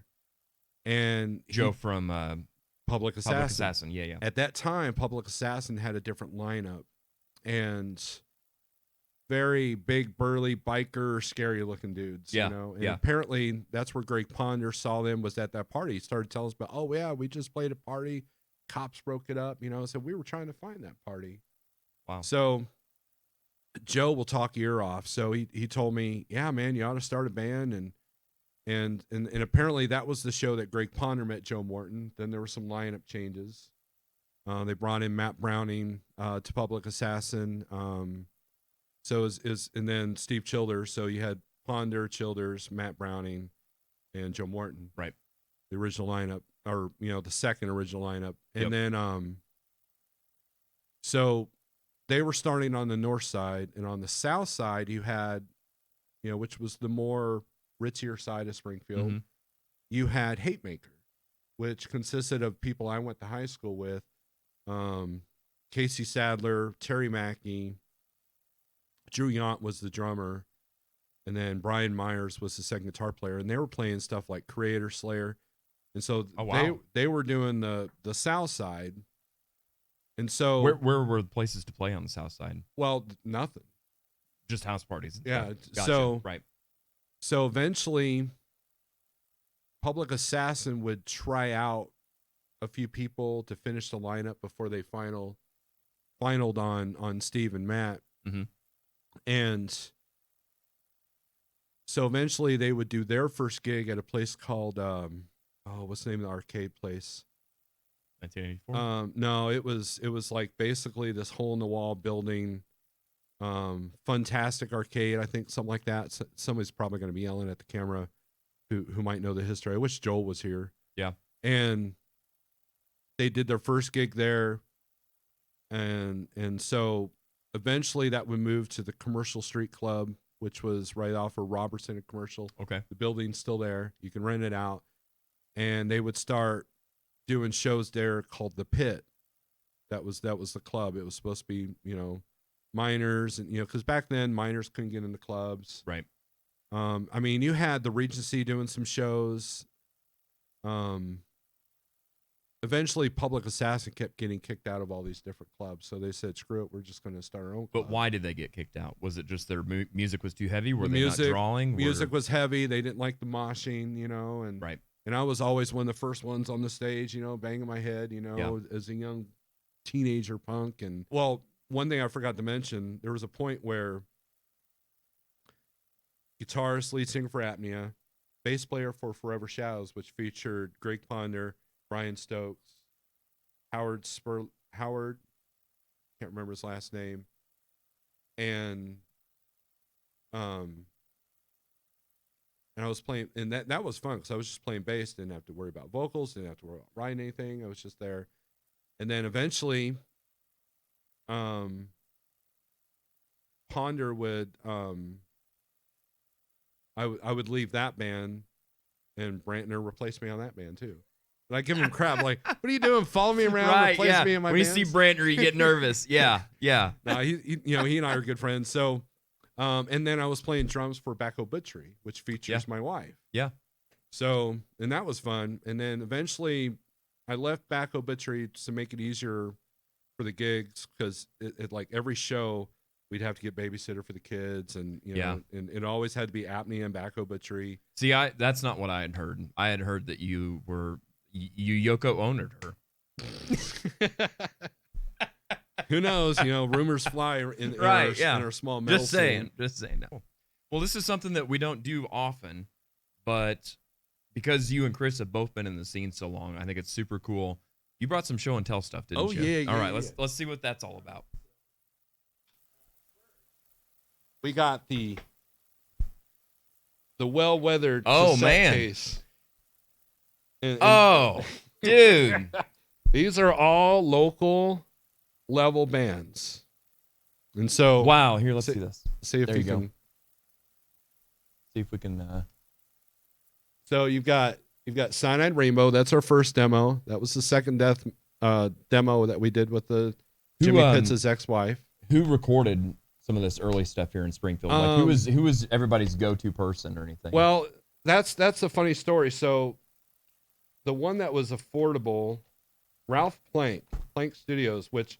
And Joe from Public Assassin. Public Assassin, yeah. At that time, Public Assassin had a different lineup, and very big, burly, biker, scary-looking dudes. Yeah, And apparently, that's where Greg Ponder saw them, was at that party. He started telling us about, oh yeah, we just played a party, cops broke it up. So we were trying to find that party. Wow. So Joe will talk your ear off. So he told me, yeah, man, you ought to start a band. And apparently that was the show that Greg Ponder met Joe Morton. Then there were some lineup changes. They brought in Matt Browning to Public Assassin. So and then Steve Childers. So you had Ponder, Childers, Matt Browning, and Joe Morton. Right. The original lineup, or the second original lineup. And then so they were starting on the north side, and on the south side you had, which was the more ritzier side of Springfield. Mm-hmm. You had Hate Maker, which consisted of people I went to high school with, Casey Sadler, Terry Mackey, Drew Yant was the drummer, and then Brian Myers was the second guitar player, and they were playing stuff like Creator, Slayer, and so they were doing the South Side, and so where were the places to play on the South Side? Well, nothing, just house parties. And yeah, stuff. Gotcha. So right. So eventually, Public Assassin would try out a few people to finish the lineup before they finaled on Steve and Matt. Mm-hmm. And so eventually they would do their first gig at a place called, what's the name of the arcade place? 1984? No, it was like basically this hole in the wall building, Fantastic Arcade, I think, something like that. So somebody's probably going to be yelling at the camera who might know the history. I wish Joel was here. Yeah. And they did their first gig there. And so eventually that would move to the Commercial Street Club, which was right off of Robertson and Commercial. Okay. The building's still there. You can rent it out. And they would start doing shows there called The Pit. That was the club. It was supposed to be, minors and, because back then minors couldn't get into clubs. Right. I mean, you had the Regency doing some shows. Eventually, Public Assassin kept getting kicked out of all these different clubs. So they said, screw it, we're just going to start our own club. But why did they get kicked out? Was it just their music was too heavy? Were they not drawing? Music was heavy. They didn't like the moshing, and right. And I was always one of the first ones on the stage, banging my head, as a young teenager punk. And, well, one thing I forgot to mention, there was a point where guitarist, lead singer for Apnea, bass player for Forever Shadows, which featured Greg Ponder, Brian Stokes, Howard, can't remember his last name, and I was playing, and that was fun because I was just playing bass, didn't have to worry about vocals, didn't have to worry about writing anything. I was just there, and then eventually, Ponder would, I would leave that band, and Brantner replaced me on that band too. And I give him crap, like, "What are you doing? Follow me around, right, replace me in my When band." you see Brantner, you get nervous. Yeah. No, he and I are good friends. So, and then I was playing drums for Backo Butchery, which features my wife. Yeah. So, and that was fun. And then eventually, I left Backo Butchery to make it easier for the gigs because it like every show we'd have to get babysitter for the kids, and and it always had to be Apnea and Backo Butchery. See, that's not what I had heard. I had heard that you Yoko owned her. Who knows? Rumors fly in our small metal scene. Just saying. No. Well, this is something that we don't do often, but because you and Chris have both been in the scene so long, I think it's super cool. You brought some show and tell stuff, didn't you? Yeah. All right, let's see what that's all about. We got the well-weathered man case. And dude. These are all local level bands. And so wow, here, let's see this. See if there you go. can see if we can So you've got Cyanide Rainbow, that's our first demo. That was the second demo that we did with the Jimmy Pitts' ex-wife. Who recorded some of this early stuff here in Springfield? Like who was everybody's go-to person or anything? Well, that's a funny story. So the one that was affordable, Ralph Plank Studios, which,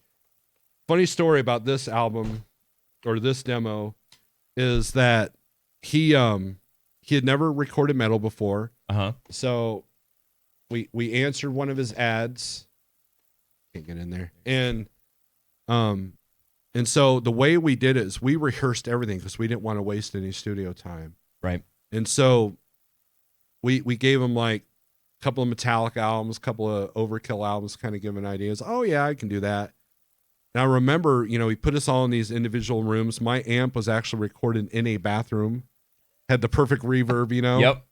funny story about this album or this demo is that he had never recorded metal before. So we answered one of his ads. Can't get in there. And so the way we did it is we rehearsed everything because we didn't want to waste any studio time. Right. And so we gave him like a couple of Metallica albums, a couple of Overkill albums, kind of giving ideas. Oh yeah, I can do that. And I remember, he put us all in these individual rooms. My amp was actually recorded in a bathroom, had the perfect reverb, Yep.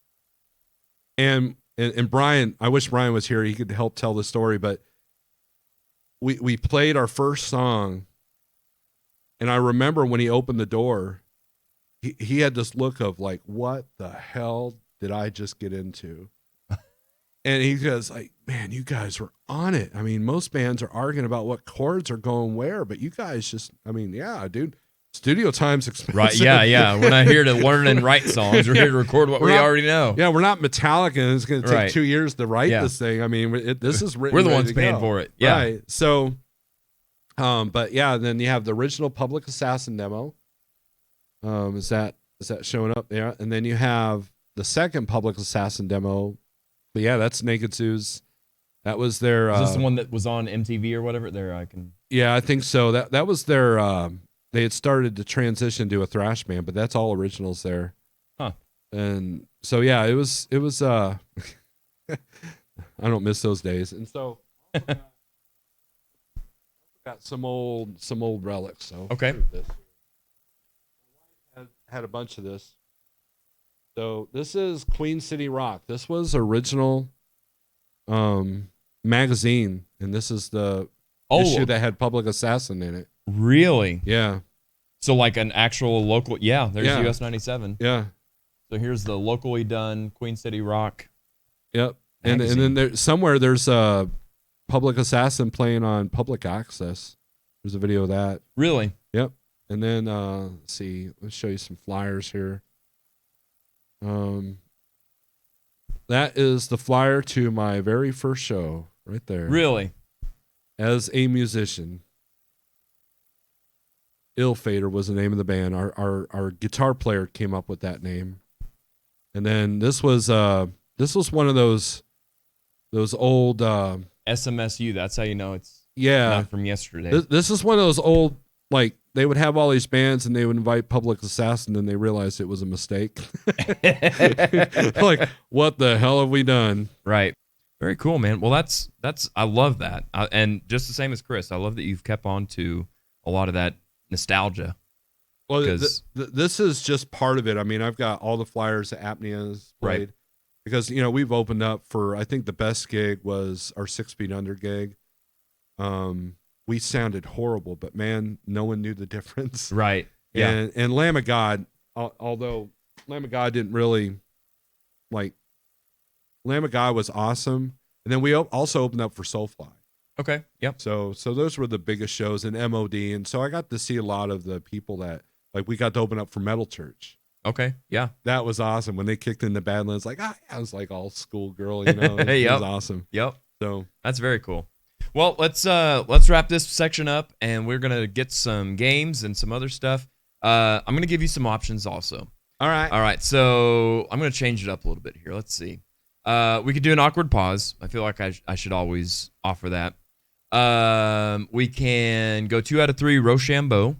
And Brian, I wish Brian was here. He could help tell the story, but we played our first song. And I remember when he opened the door, he had this look of like, what the hell did I just get into? And he goes like, man, you guys were on it. I mean, most bands are arguing about what chords are going where, but you guys just, yeah, dude. studio time's expensive. Right? Yeah. We're not here to learn and write songs. We're here to record what we already know. Yeah, we're not Metallica, and it's going to take Right. 2 years to write this thing. I mean, this is written. We're the ready ones to paying go. for it. Yeah. Right. So, but yeah, then you have the original Public Assassin demo. Is that showing up there? And then you have the second Public Assassin demo. But yeah, that's Naked Sue's. That was their. Is this the one that was on MTV or whatever? There, I can. Yeah, I think so. That was their. They had started to transition to a thrash band, but that's all originals there. Huh. And so yeah, it was. I don't miss those days, and so got some old relics. So okay. Had a bunch of this. So this is Queen City Rock. This was original magazine, and this is the issue that had Public Assassin in it. Really? Yeah. So like an actual local, there's US 97. Yeah. So here's the locally done Queen City Rock. Yep. And then there's a Public Assassin playing on Public Access. There's a video of that. Really? Yep. And then let's see, let's show you some flyers here. That is the flyer to my very first show right there. Really? As a musician. Ill Fader was the name of the band. Our guitar player came up with that name. And then this was one of those old SMSU, that's how you know it's not from yesterday. This is one of those old, like, they would have all these bands and they would invite Public Assassin and they realized it was a mistake. Like, what the hell have we done? Right. Very cool, man. Well, that's I love that. And just the same as Chris, I love that you've kept on to a lot of that nostalgia. Well, this is just part of it. I mean, I've got all the flyers that Apnea's played. Right. Because, we've opened up for, I think the best gig was our 6 Feet Under gig. We sounded horrible, but man, no one knew the difference. Right. Yeah. And Lamb of God, although Lamb of God didn't really, like, Lamb of God was awesome. And then we also opened up for Soulfly. Okay. Yep. So those were the biggest shows in MOD. And so I got to see a lot of the people that, like, we got to open up for Metal Church. Okay. Yeah. That was awesome. When they kicked in the Badlands, like, I was like all schoolgirl, It was awesome. Yep. So that's very cool. Well, let's wrap this section up, and we're gonna get some games and some other stuff. I'm gonna give you some options also. All right. So I'm gonna change it up a little bit here. Let's see. We could do an awkward pause. I feel like I should always offer that. We can go 2 out of 3 Rochambeau. If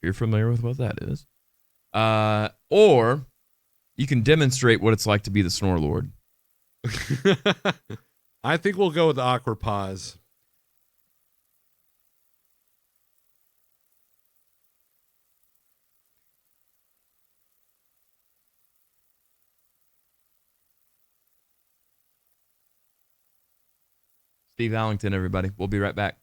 you're familiar with what that is. Or you can demonstrate what it's like to be the Snore Lord. I think we'll go with the awkward pause. Steve Allington, everybody. We'll be right back.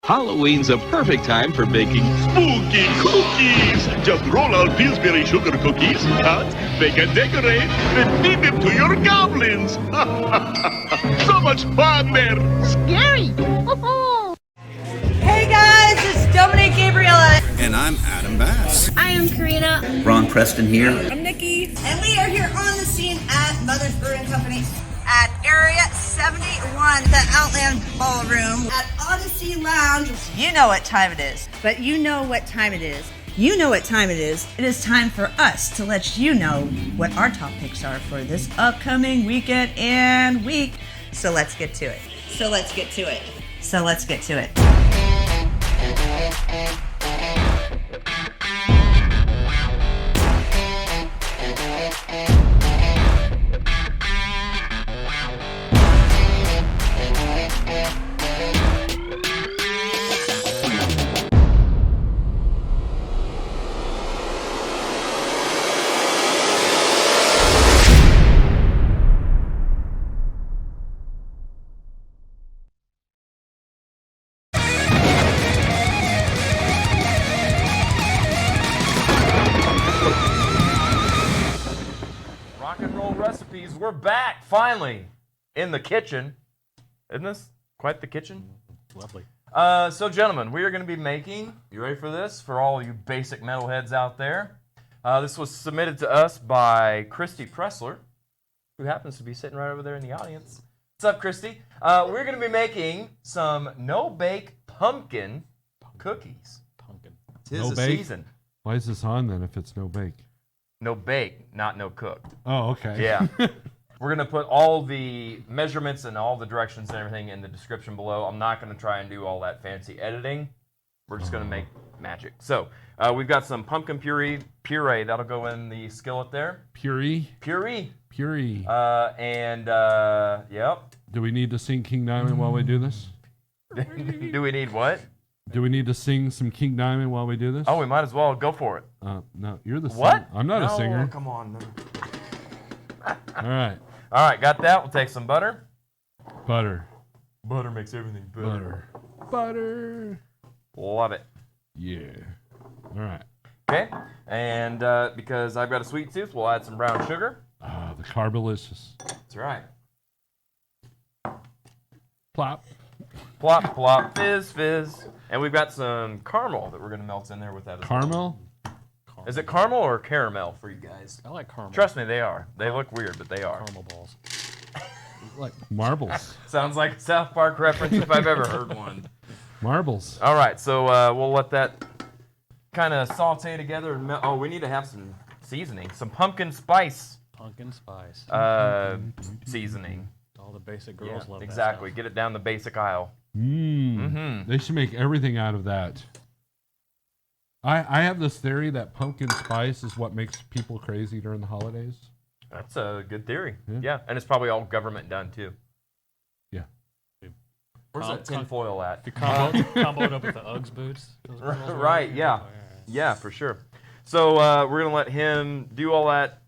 Halloween's a perfect time for baking Spooky cookies! Just roll out Pillsbury sugar cookies, cut, bake and decorate, then feed them to your goblins! So much fun there! Scary! Hey guys, it's Dominic Gabriella. And I'm Adam Bass. I am Karina. Ron Preston here. I'm Nikki. And we are here on the scene at Mother's Brewing Company at Area 71, the Outland Ballroom at Odyssey Lounge. You know what time it is. But you know what time it is. You know what time it is. It is time for us to let you know what our top picks are for this upcoming weekend and week. So let's get to it. So let's get to it. So let's get to it. recipes. We're back finally in the kitchen. Isn't this quite the kitchen? Lovely. So, gentlemen, we are going to be making, you ready for this? For all you basic metalheads out there. This was submitted to us by Christy Pressler, who happens to be sitting right over there in the audience. What's up, Christy? We're going to be making some no-bake pumpkin cookies. Pumpkin. Tis No the bake? season. Why is this on then if it's no bake? No bake, not no cook. Oh, okay. Yeah. We're going to put all the measurements and all the directions and everything in the description below. I'm not going to try and do all that fancy editing. We're just going to make magic. So, we've got some pumpkin puree. That'll go in the skillet there. Puree? Puree. Puree. Yep. Do we need to sing King Diamond while we do this? Do we need what? Do we need to sing some King Diamond while we do this? Oh, we might as well go for it. No, you're the What? singer. I'm not a singer. Come on. No. All right. All right, got that. We'll take some butter. Butter. Butter makes everything better. Butter. Love it. Yeah. All right. Okay, and because I've got a sweet tooth, we'll add some brown sugar. Ah, the carbolicious. That's right. Plop. Plop, plop, fizz, fizz. And we've got some caramel that we're going to melt in there with that as well. Caramel? Is it caramel or caramel for you guys? I like caramel. Trust me, they are. They look weird, but they are. Caramel balls. Like marbles. Sounds like a South Park reference if I've ever heard one. Marbles. All right, so we'll let that kind of saute together. And oh, we need to have some seasoning. Some pumpkin spice. Pumpkin spice. Seasoning. All the basic girls love exactly. that. Get it down the basic aisle. They should make everything out of that. I have this theory that pumpkin spice is what makes people crazy during the holidays. That's a good theory. Yeah, and it's probably all government done too. Yeah. Where's that tin foil at? You combo it up with the Uggs boots. Right, yeah. Yeah, for sure. So we're going to let him do all that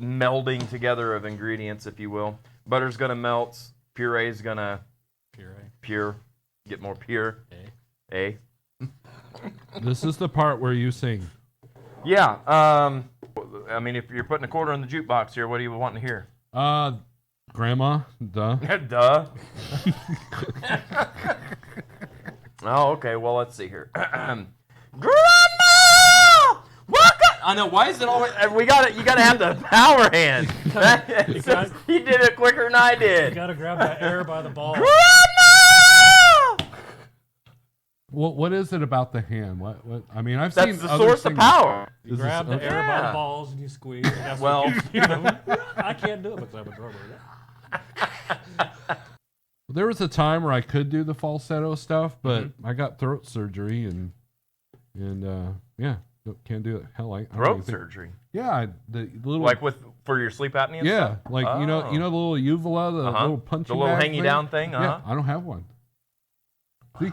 melding together of ingredients, if you will. Butter's going to melt. Puree's going to get more pure. A. This is the part where you sing. Yeah. I mean, if you're putting a quarter in the jukebox here, what do you want to hear? Grandma, duh. Duh. Oh, okay. Well, let's see here. Grandma, welcome. I know. Why is it always? We got it. You got to have the power hand. He did it quicker than I did. You got to grab that air by the ball. Grandma. What is it about the hand? What? I mean, I've That's seen the other source of singers- power. You grab the air by the balls and you squeeze. And that's Well, what gives, I can't do it because I'm a drummer. There was a time where I could do the falsetto stuff, but I got throat surgery and yeah, can't do it. Hell, I don't Throat even think- surgery. Yeah, the little Like for your sleep apnea. And yeah, stuff? like you know the little uvula, the little punching the little bag hangy down thing. Yeah, I don't have one. See?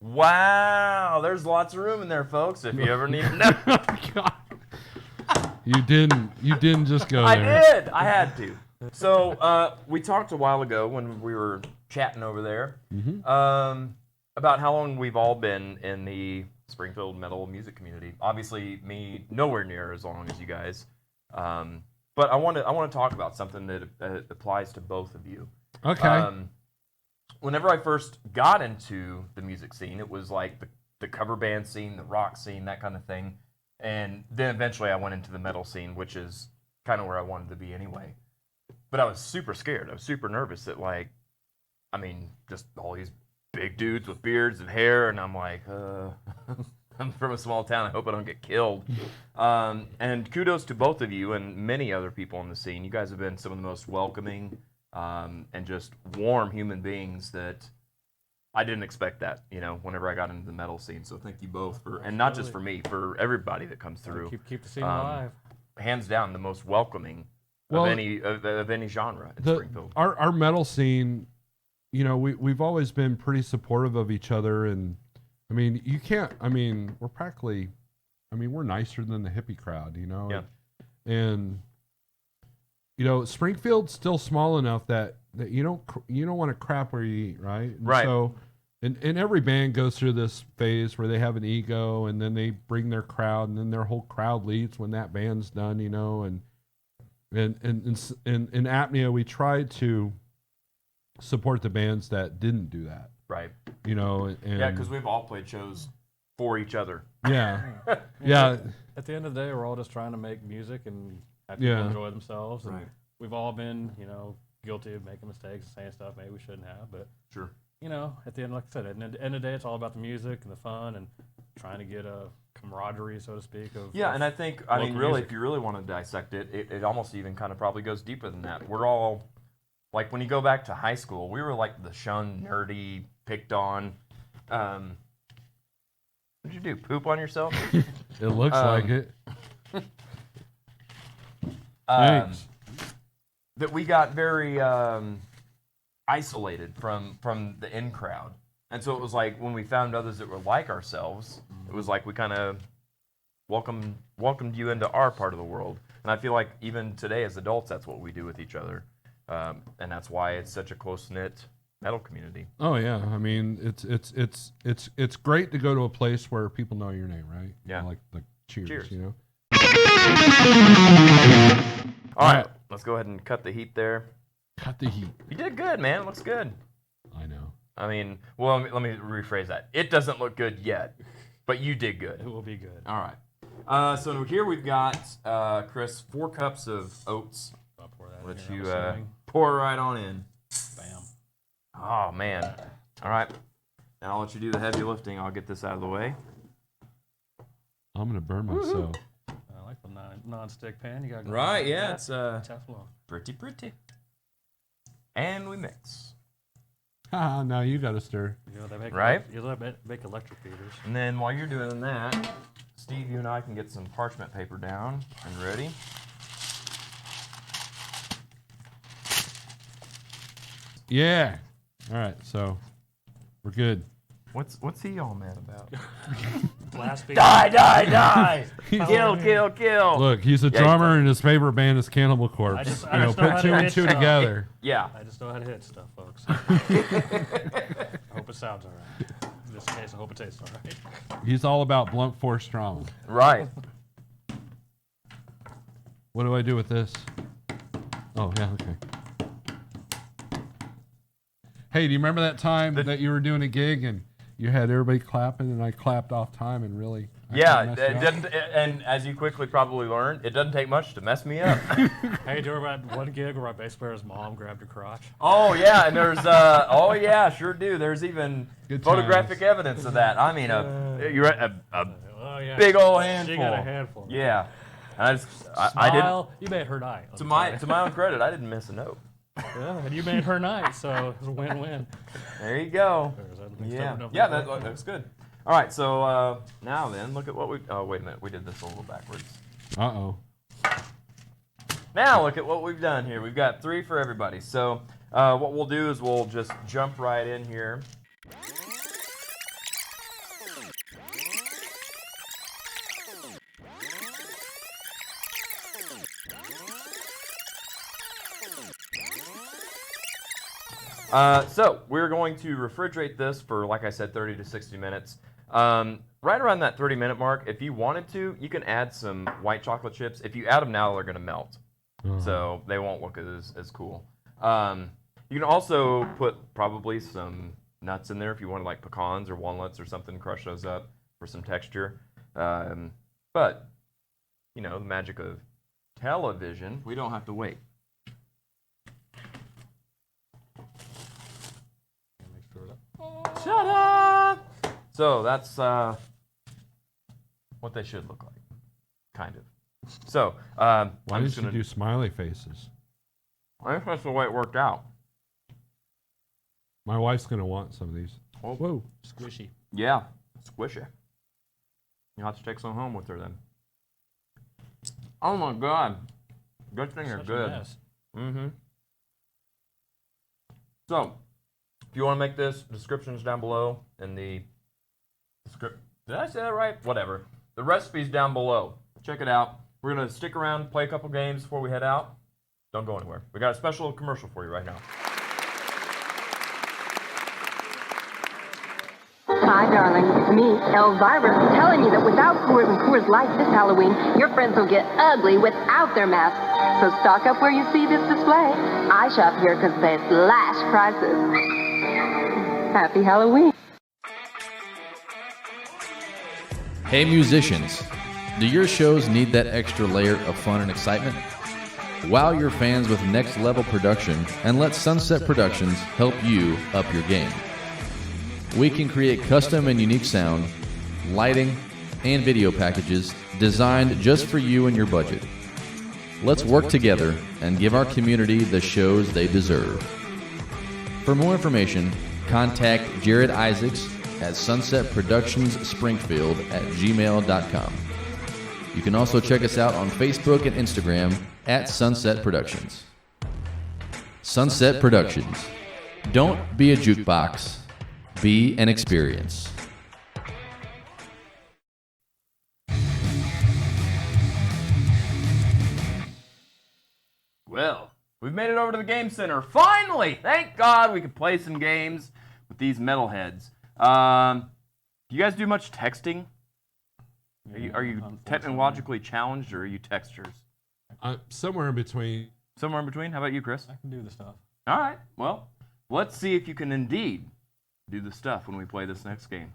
Wow, there's lots of room in there, folks. If you ever need to know. You didn't just go I there. did. I had to. So we talked a while ago when we were chatting over there about how long we've all been in the Springfield metal music community. Obviously, me nowhere near as long as you guys. But I want to talk about something that applies to both of you. Okay. Whenever I first got into the music scene, it was like the cover band scene, the rock scene, that kind of thing. And then eventually I went into the metal scene, which is kind of where I wanted to be anyway. But I was super scared. I was super nervous that, like, I mean, just all these big dudes with beards and hair. And I'm like, I'm from a small town. I hope I don't get killed. And kudos to both of you and many other people in the scene. You guys have been some of the most welcoming and just warm human beings that I didn't expect that, whenever I got into the metal scene. So thank you both and not just for me, for everybody that comes through. Keep the scene alive. Hands down, the most welcoming of any genre in Springfield. Our metal scene, we've always been pretty supportive of each other, and I mean, we're practically, we're nicer than the hippie crowd, Yeah. And Springfield's still small enough that you don't want to crap where you eat, right? And right. So, and every band goes through this phase where they have an ego, and then they bring their crowd, and then their whole crowd leaves when that band's done, and And in Apnea, we tried to support the bands that didn't do that. Right. You know, and Yeah, because we've all played shows for each other. Yeah. Yeah. At the end of the day, we're all just trying to make music and have people Yeah. enjoy themselves. And Right. we've all been, guilty of making mistakes and saying stuff maybe we shouldn't have. But, Sure. At the end, like I said, at the end of the day, it's all about the music and the fun and trying to get a camaraderie, so to speak. Yeah, and I think, I mean, local really, music. if you really want to dissect it, it almost even kind of probably goes deeper than that. We're all, like, when you go back to high school, we were like the shunned, nerdy, picked on. What did you do? Poop on yourself? It looks like it. Thanks. That we got very isolated from the in crowd. And so it was like when we found others that were like ourselves, it was like we kind of welcomed you into our part of the world. And I feel like even today as adults, that's what we do with each other. And that's why it's such a close-knit metal community. Oh yeah, I mean it's great to go to a place where people know your name, right? Yeah. Like cheers. You know. All right, let's go ahead and cut the heat there. Cut the heat. You did good, man. Looks good. I know. I mean, well, let me rephrase that. It doesn't look good yet, but you did good. It will be good. All right. So here we've got, Chris, 4 cups of oats, I'll pour that in which here, you I'm assuming. pour right on in. Bam. Oh, man. All right. Now I'll let you do the heavy lifting. I'll get this out of the way. I'm going to burn myself. I like the non-stick pan. You got Right, yeah. It's Teflon. pretty. And we mix. Ah, now you got to stir. They make Right? make electric feeders. And then while you're doing that, Steve, you and I can get some parchment paper down and ready. Yeah. All right, so we're good. What's he all mad about? Blast beat. Die! Kill! Look, he's a drummer, and his favorite band is Cannibal Corpse. I just Put know how to 2 and hit 2 stuff. together. Yeah. I just know how to hit stuff, folks. I hope it sounds all right. In this case, I hope it tastes all right. He's all about blunt force trauma. Right. What do I do with this? Oh, yeah, okay. Hey, do you remember that time that you were doing a gig and you had everybody clapping and I clapped off time and really... Yeah, it didn't, and as you quickly probably learned, it doesn't take much to mess me up. Hey, do you remember one gig where my bass player's mom grabbed her crotch? Oh yeah, and there's oh yeah, sure do. There's even Good photographic times. evidence of that. I mean, you're a Oh, yeah. big old handful. She got a handful. Yeah, and I just Smile, you made her night. To my own credit, I didn't miss a note. Yeah, and you made her night, so it was a win-win. There you go. Yeah, that's good. All right, so now then, look at what we. Oh wait a minute, we did this a little backwards. Uh-oh. Now look at what we've done here. We've got 3 for everybody. So what we'll do is we'll just jump right in here. So we're going to refrigerate this for, like I said, 30 to 60 minutes. Right around that 30-minute mark, if you wanted to, you can add some white chocolate chips. If you add them now, they're going to melt. So they won't look as cool. You can also put probably some nuts in there if you wanted, like pecans or walnuts or something, crush those up for some texture. But, you know, the magic of television, we don't have to wait. Ta-da! So that's what they should look like, kind of. So Why I'm did just you gonna do smiley faces? I think that's the way it worked out. My wife's going to want some of these. Oh, whoa. Squishy. Yeah, squishy. You'll have to take some home with her then. Oh my God, good thing they're Such a good. mess. Mm-hmm. So, if you want to make this, description's down below, and the script. Did I say that right? Whatever. The recipe's down below. Check it out. We're gonna stick around, play a couple games before we head out. Don't go anywhere. We got a special commercial for you right now. Hi, darling. It's me, Elvira, telling you that without Coors and Coors Light this Halloween, your friends will get ugly without their masks. So stock up where you see this display. I shop here because they slash prices. Happy Halloween. Hey musicians, do your shows need that extra layer of fun and excitement? Wow your fans with next level production and let Sunset Productions help you up your game. We can create custom and unique sound, lighting, and video packages designed just for you and your budget. Let's work together and give our community the shows they deserve. For more information, contact Jared Isaacs at sunsetproductionsspringfield@gmail.com. You can also check us out on Facebook and Instagram at Sunset Productions. Sunset Productions. Don't be a jukebox. Be an experience. Well, we've made it over to the game center. Finally! Thank God we could play some games with these metalheads. Do you guys do much texting? Are you technologically challenged, or are you texters? Somewhere in between. Somewhere in between? How about you, Chris? I can do the stuff. All right. Well, let's see if you can indeed do the stuff when we play this next game.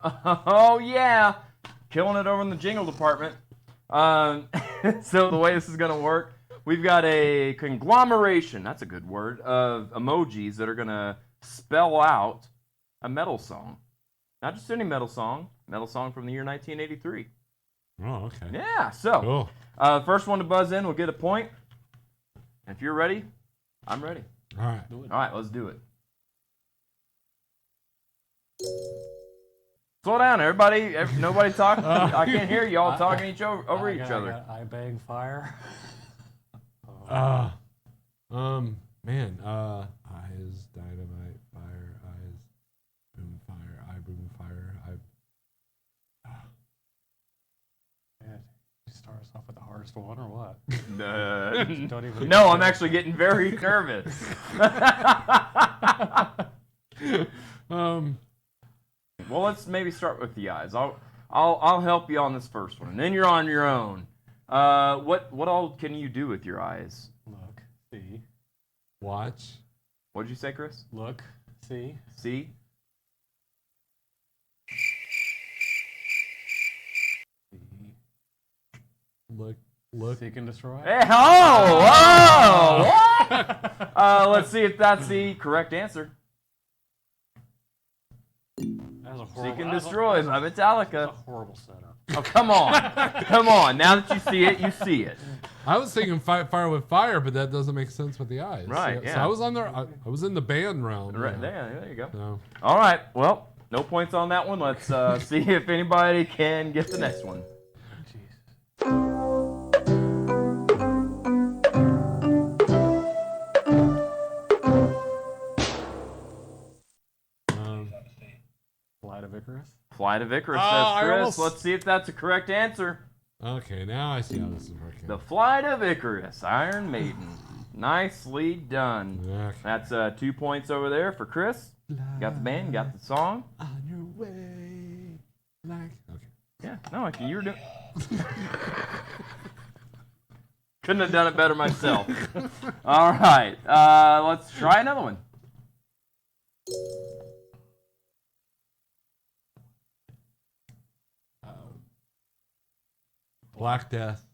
Oh, yeah. Killing it over in the jingle department. So the way this is going to work, we've got a conglomeration, that's a good word, of emojis that are going to spell out a metal song. Not just any metal song from the year 1983. Oh, okay. Yeah, so Cool. First one to buzz in will get a point. If you're ready, I'm ready. All right. All right, let's do it. Slow down, everybody. Nobody talk. I can't hear you all talking over each other. I bang fire. Man, eyes, dynamite, fire, eyes, boom, fire, I boom, fire, Man, you start us off with the hardest one or what? Don't even no, I'm actually getting very nervous. Well, let's maybe start with the eyes. I'll help you on this first one, and then you're on your own. What all can you do with your eyes? Look, see, watch. What did you say, Chris? Look, see, see. Look. Seek and destroy. Hey, what? Let's see if that's the correct answer. Seek and destroy by Metallica. That's a horrible setup. Oh, come on. Come on. Now that you see it, you see it. I was thinking fire with fire, but that doesn't make sense with the eyes. Right, So yeah. I was on there. I was in the band realm. Right, there you go. So. All right. Well, no points on that one. Let's see if anybody can get the next one. Flight of Icarus. Flight of Icarus, Oh, says I Chris. almost- Let's see if that's a correct answer. Okay, now I see how this is working. The Flight of Icarus, Iron Maiden. Nicely done. Okay. That's 2 points over there for Chris. Got the band, got the song. On your way. Okay. Yeah, no, you were doing. Couldn't have done it better myself. All right, let's try another one. Black Death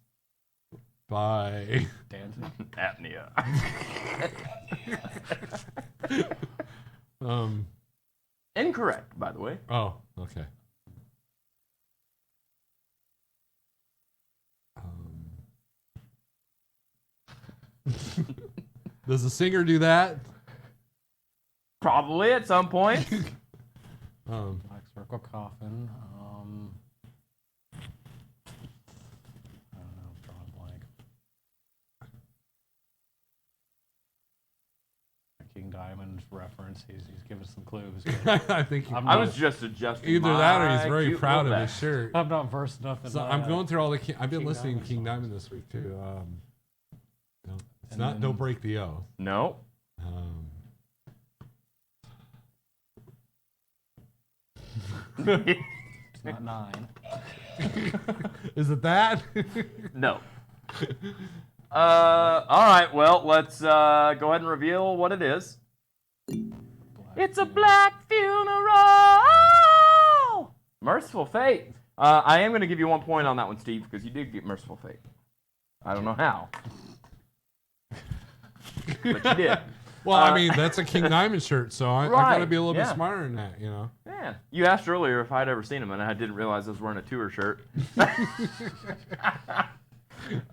by Dancing. Apnea. Incorrect, by the way. Oh, okay. Does the singer do that? Probably at some point. Black Circle Coffin. I don't know. I'm drawing a blank. I King Diamond reference. He's giving some clues. I think I was just adjusting. either that or he's my very cute proud little of his vest. shirt. I'm not versed enough in So I'm going through all the. I've been listening to King Diamond this week too. No, it's not. Don't break the O. No. It's not 9. Is it that? No. All right. Well, let's go ahead and reveal what it is. It's a black funeral. Merciful Fate. I am going to give you 1 point on that one, Steve, because you did get Merciful Fate. I don't know how, but you did. Well, I mean, that's a King Diamond shirt, so I got to be a little bit smarter than that, you know? Yeah. You asked earlier if I'd ever seen him, and I didn't realize I was wearing a tour shirt.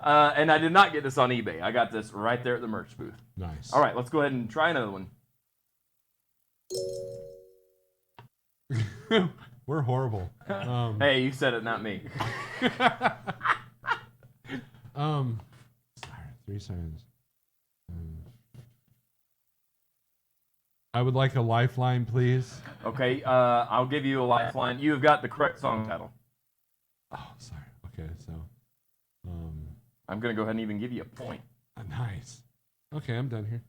And I did not get this on eBay. I got this right there at the merch booth. Nice. All right, let's go ahead and try another one. We're horrible. Hey, you said it, not me. Sorry, 3 seconds. I would like a lifeline, please. Okay, I'll give you a lifeline. You have got the correct song title. Oh, sorry. Okay, so. I'm going to go ahead and even give you a point. Nice. Okay, I'm done here.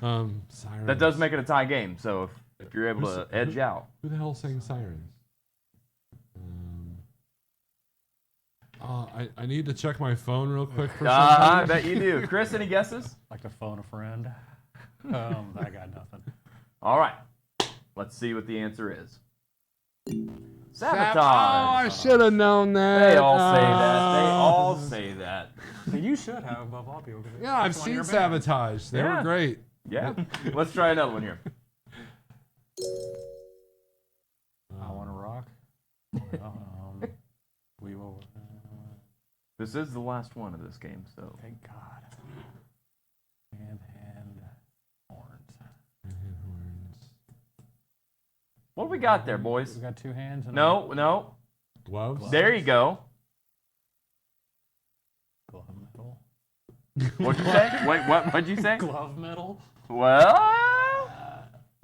Sirens. That does make it a tie game, so if you're able to edge out. Who the hell sang Sirens? I need to check my phone real quick for something. I bet you do. Chris, any guesses? Like to phone a friend. I got nothing. All right. Let's see what the answer is. Sabotage. Oh, I should have known that. They all say that. They all say that. You should have above all people. Yeah, I've seen Sabotage. They were great. Yeah. Let's try another one here. I Want to Rock. We will. This is the last one of this game, so. Thank God. Hand, horns. What do we got there, boys? We got 2 hands. And No. Gloves. There you go. Glove metal. What'd you say? Wait, what'd you say? Glove metal. Well.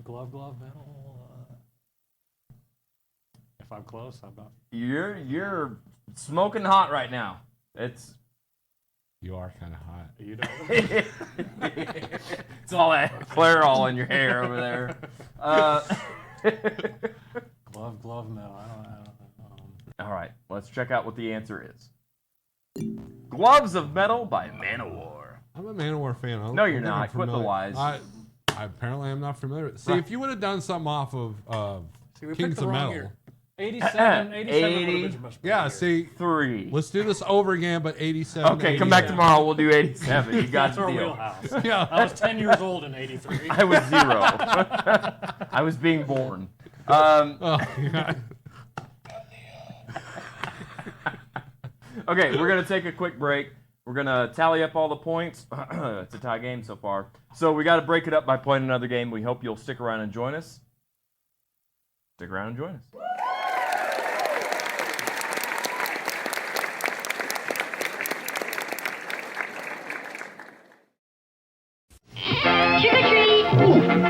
Glove metal. If I'm close, I'm not. You're smoking hot right now. You are kind of hot. You know. It's all that Clairol in your hair over there. Glove metal. I don't know. All right, let's check out what the answer is. Gloves of Metal by Manowar. I'm a Manowar fan. No, you're not. Quit the lies. I apparently am not familiar with it. See, if you would have done something off of Kings of Metal. Year. 87 would have been much better. Yeah, see. 3. Let's do this over again, but 87. Okay, come back tomorrow. We'll do 87. You got That's the our deal. wheelhouse. Yeah. I was 10 years old in 83. I was 0. I was being born. Okay, we're going to take a quick break. We're going to tally up all the points. It's a tie game so far. So we got to break it up by playing another game. We hope you'll stick around and join us. Stick around and join us. Trick or treat!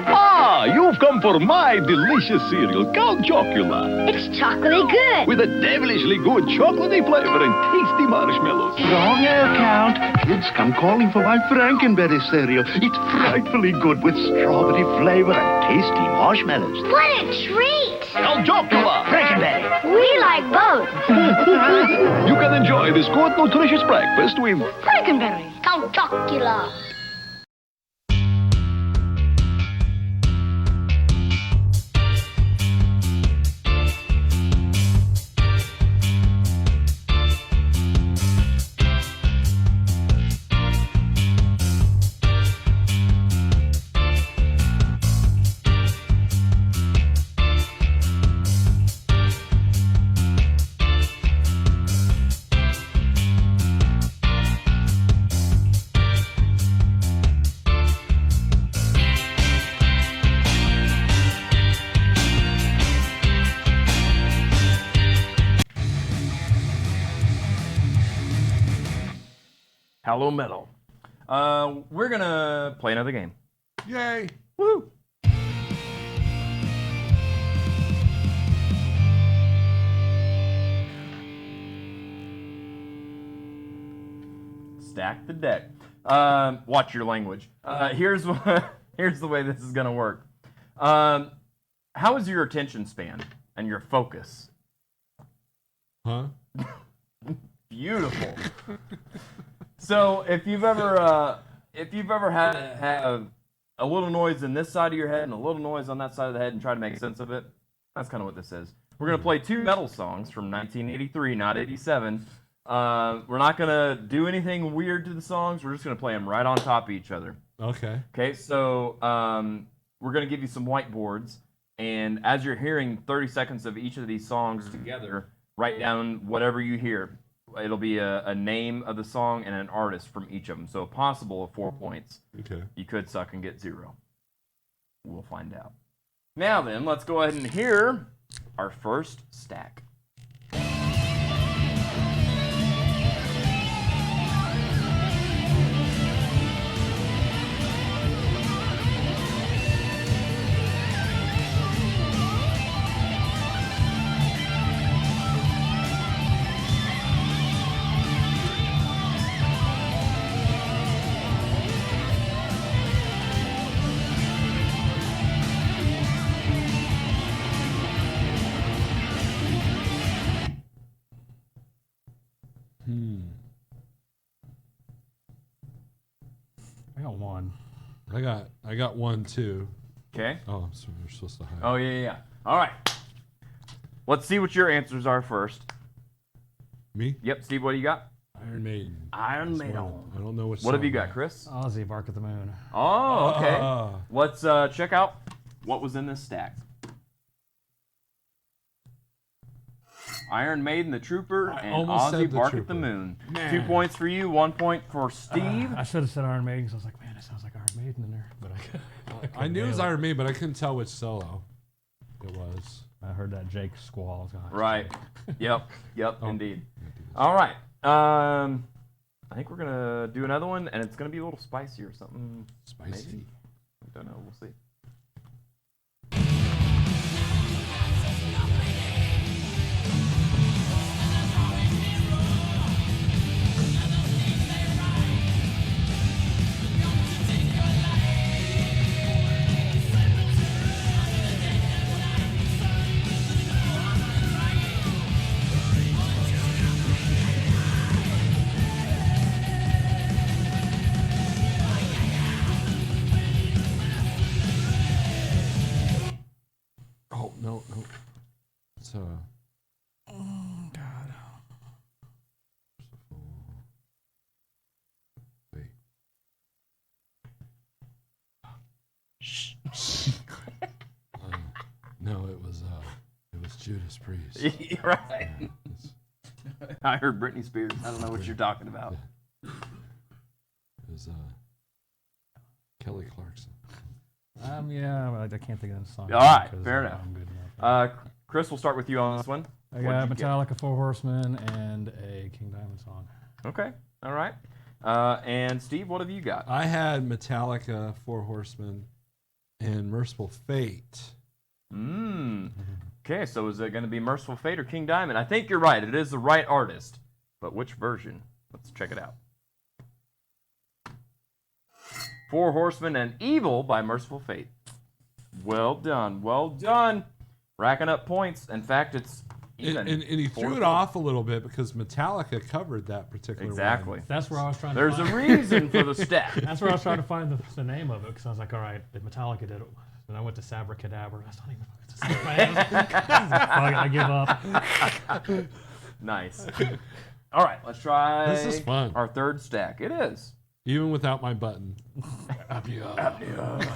Ah, you've come for my delicious cereal, Count Chocula. It's chocolatey good. With a devilishly good chocolatey flavor and tasty marshmallows. Wrong air count. Kids come calling for my Frankenberry cereal. It's frightfully good with strawberry flavor and tasty marshmallows. What a treat! Count Chocula. Frankenberry. We like both. You can enjoy this good, nutritious breakfast with Frankenberry. Count Chocula. Hallowmetal. We're gonna play another game. Yay! Woo! Stack the deck. Watch your language. Here's the way this is gonna work. How is your attention span and your focus? Huh? Beautiful. So if you've ever had a little noise in this side of your head and a little noise on that side of the head and try to make sense of it, that's kind of what this is. We're gonna play 2 metal songs from 1983, not 87. We're not gonna do anything weird to the songs. We're just gonna play them right on top of each other. Okay. Okay. So we're gonna give you some whiteboards, and as you're hearing 30 seconds of each of these songs together, write down whatever you hear. It'll be a name of the song and an artist from each of them. So a possible of 4 points. Okay. You could suck and get 0. We'll find out. Now then, let's go ahead and hear our first stack. I got 1. I got 1 too. Okay. Oh, so we're supposed to hide. Oh, yeah. All right. Let's see what your answers are first. Me? Yep. Steve, what do you got? Iron Maiden. Iron That's Maiden. one. I don't know which. What have song you got, that- Chris? Ozzy, Bark at the Moon. Oh, okay. Ah. Let's check out what was in this stack. Iron Maiden, The Trooper, I and almost Ozzy, said The Bark at the Trooper. Moon. Man. 2 points for you, 1 point for Steve. I should have said Iron Maiden, because I was like, man, it sounds like Iron Maiden in there. But I knew it was Iron Maiden, but I couldn't tell which solo it was. I heard that Jake squall. Right. Yep. Indeed. All right. I think we're gonna do another one, and it's gonna be a little spicy or something. Spicy? Maybe. I don't know. We'll see. Oh no. It's Oh God. Wait. No, it was Judas Priest. Right. I heard Britney Spears. I don't know what you're talking about. It was Kelly Clarkson. Yeah, I can't think of the song. All right, because, fair enough. I'm good enough. Chris, we'll start with you on this one. I What'd got you get? Metallica, Four Horsemen, and a King Diamond song. Okay. All right. And Steve, what have you got? I had Metallica, Four Horsemen, and Merciful Fate. Okay, so is it going to be Merciful Fate or King Diamond? I think you're right. It is the right artist. But which version? Let's check it out. Four Horsemen and Evil by Merciful Fate. Well done. Well done. Racking up points. In fact, it's even. And he threw it off a little bit because Metallica covered that particular Exactly. one. That's where I was trying There's to a find reason for the stat. That's where I was trying to find the name of it, because I was like, all right, if Metallica did it. And I went to Sabracadabra. That's not even fucking the same. I give up. Nice. All right, let's try This is fun. our third stack. It is. Even without my button. Apnea.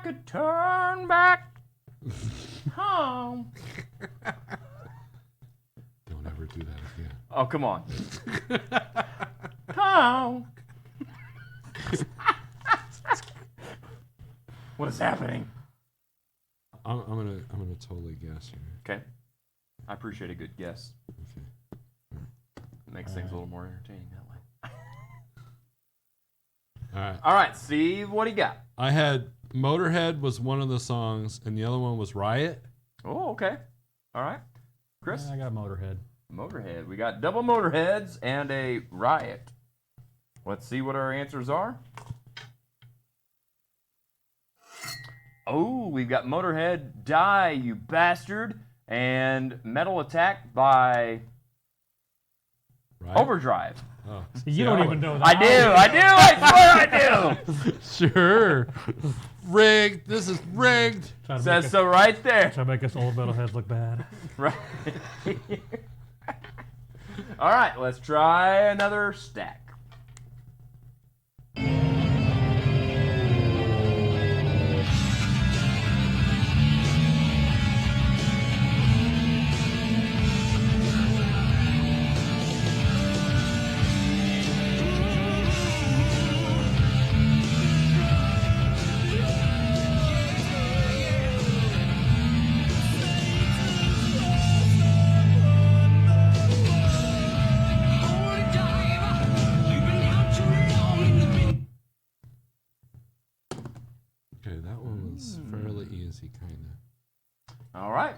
could turn back home. Don't ever do that again. Oh, come on. Home. What is happening? I'm gonna totally guess here. Okay. I appreciate a good guess. Okay. It makes things a little more entertaining that way. All right. All right, Steve, what do you got? I had Motorhead was one of the songs, and the other one was Riot. Oh, okay. All right. Chris? I got Motorhead. Motorhead. We got double Motorheads and a Riot. Let's see what our answers are. Oh, we've got Motorhead, Die, You Bastard, and Metal Attack by Overdrive. Oh. You don't even know that. I swear I do. Sure. Rigged. This is rigged. Says so right there. Try to make us old metalheads look bad. Right. All right, let's try another stack. Okay, that one was fairly easy, kind of. All right.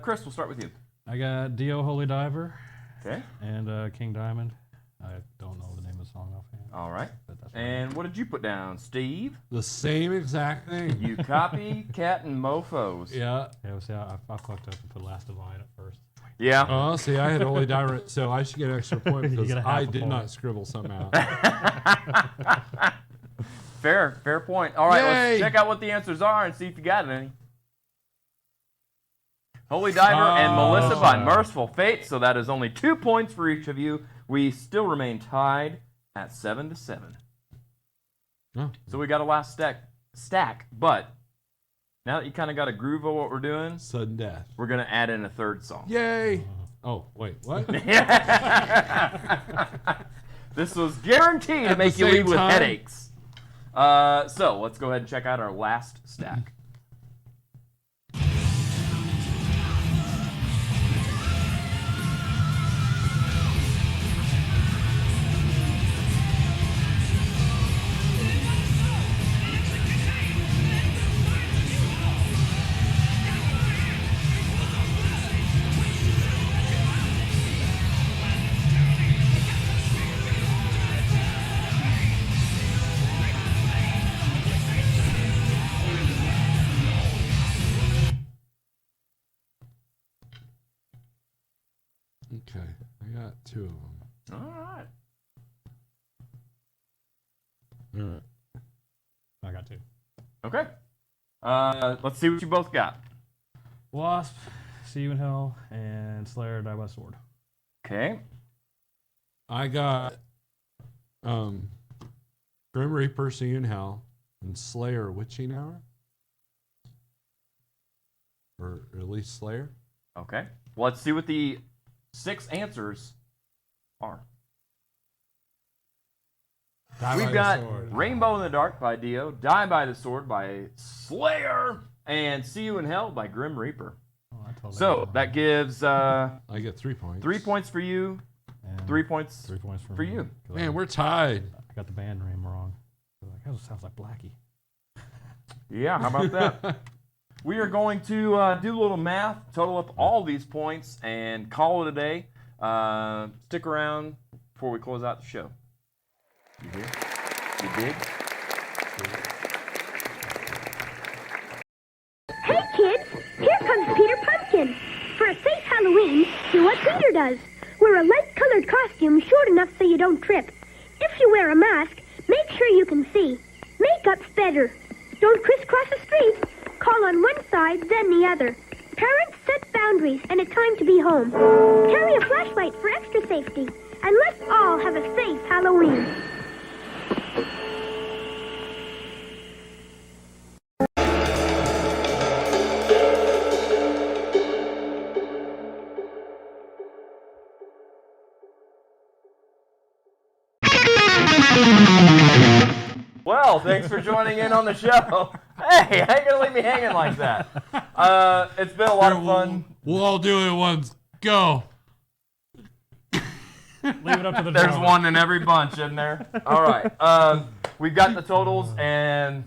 Chris, we'll start with you. I got Dio Holy Diver. Okay. And King Diamond. I don't know the name of the song offhand. All right. But that's And what did you put down, Steve? The same exact thing. You copy cat and mofos. Yeah. Yeah, well, see, I fucked up and put Last Divine at first. Yeah. Oh, see, I had Holy Diver, so I should get an extra point You because get a half I a did point. not scribble something out. Fair point. All right, Yay! let's check out what the answers are and see if you got any. Holy Diver and Melissa by Merciful Fate. So that is only 2 points for each of you. We still remain tied at 7-7. Oh. So we got a last stack, but now that you kind of got a groove of what we're doing, sudden death, we're gonna add in a third song. Yay! Oh, wait, what? This was guaranteed to At make the you same leave with time? headaches. So let's go ahead and check out our last stack. Okay, I got 2 of them. All right. All right. I got 2. Okay. Let's see what you both got. Wasp, See You in Hell, and Slayer, Die by Sword. Okay. I got Grim Reaper, See You in Hell, and Slayer, Witching Hour. Or at least Slayer. Okay. Well, let's see what the 6 answers are. We've got Rainbow in the Dark by Dio, Die by the Sword by Slayer, and See You in Hell by Grim Reaper. So that gives I get 3 points. 3 points for you, And 3 points, 3 points for you. Man, we're tied. I got the band name wrong. That sounds like Blackie. Yeah, how about that? We are going to do a little math, total up all these points, and call it a day. Stick around before we close out the show. You hear? You dig? Hey kids, here comes Peter Pumpkin. For a safe Halloween, do what Peter does. Wear a light-colored costume short enough so you don't trip. If you wear a mask, make sure you can see. Makeup's better. Don't crisscross the street. Call on one side, then the other. Parents set boundaries and it's time to be home. Carry a flashlight for extra safety. And let's all have a safe Halloween. Mel, thanks for joining in on the show. Hey, how you gonna leave me hanging like that? It's been a lot of fun. We'll all do it once. Go. Leave it up to the There's drummer. one in every bunch in there. All right. We've got the totals, and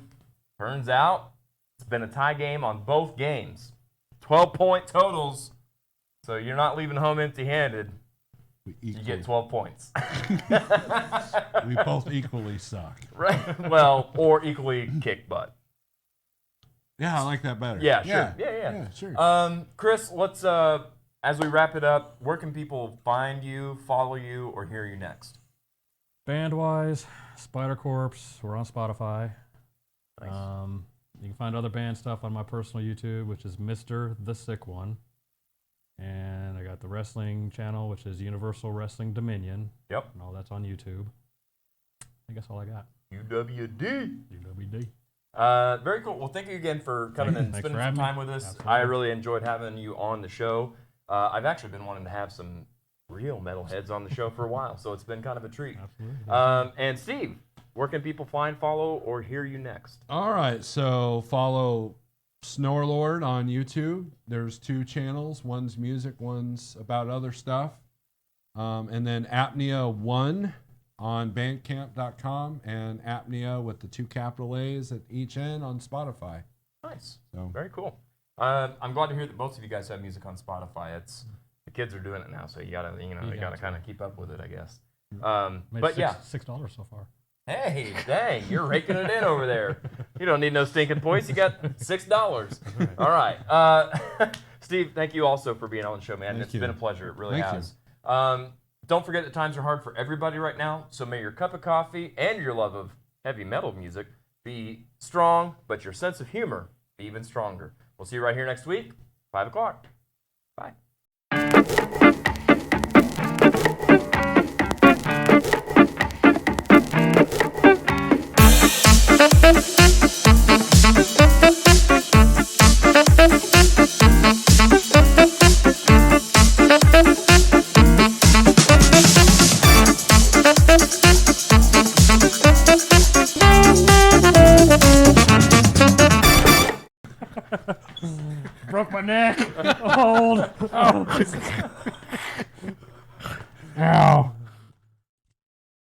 turns out it's been a tie game on both games. 12-point totals. So you're not leaving home empty-handed. You get 12 points. We both equally suck. Right. Well, or equally kick butt. Yeah, I like that better. Yeah, sure. Yeah, sure. Chris, let's as we wrap it up, where can people find you, follow you, or hear you next? Band-wise, Spider Corpse. We're on Spotify. Nice. You can find other band stuff on my personal YouTube, which is Mr. The Sick One. And I got the wrestling channel, which is Universal Wrestling Dominion. Yep. And all that's on YouTube. I guess all I got. UWD. UWD. Very cool. Well, thank you again for coming and Thanks spending for some having time me. with us. Absolutely. I really enjoyed having you on the show. I've actually been wanting to have some real metalheads on the show for a while, so it's been kind of a treat. Absolutely. And Steve, where can people find, follow, or hear you next? All right, so follow Snorelord on YouTube. There's 2 channels. One's music, one's about other stuff. And then Apnea 1 on bandcamp.com and Apnea with the 2 capital A's at each end on Spotify. Nice. So. Very cool. I'm glad to hear that both of you guys have music on Spotify. The kids are doing it now, so you gotta kind of keep up with it, I guess. Made But yeah, $6 so far. hey, dang, you're raking it in over there. You don't need no stinking points. You got $6. All right. Steve, thank you also for being on the show, man. Thank It's you. been a pleasure. It really Thank has. Don't forget that times are hard for everybody right now, so may your cup of coffee and your love of heavy metal music be strong, but your sense of humor be even stronger. We'll see you right here next week, 5 o'clock. Bye. Broke my neck. Hold. Oh. Ow.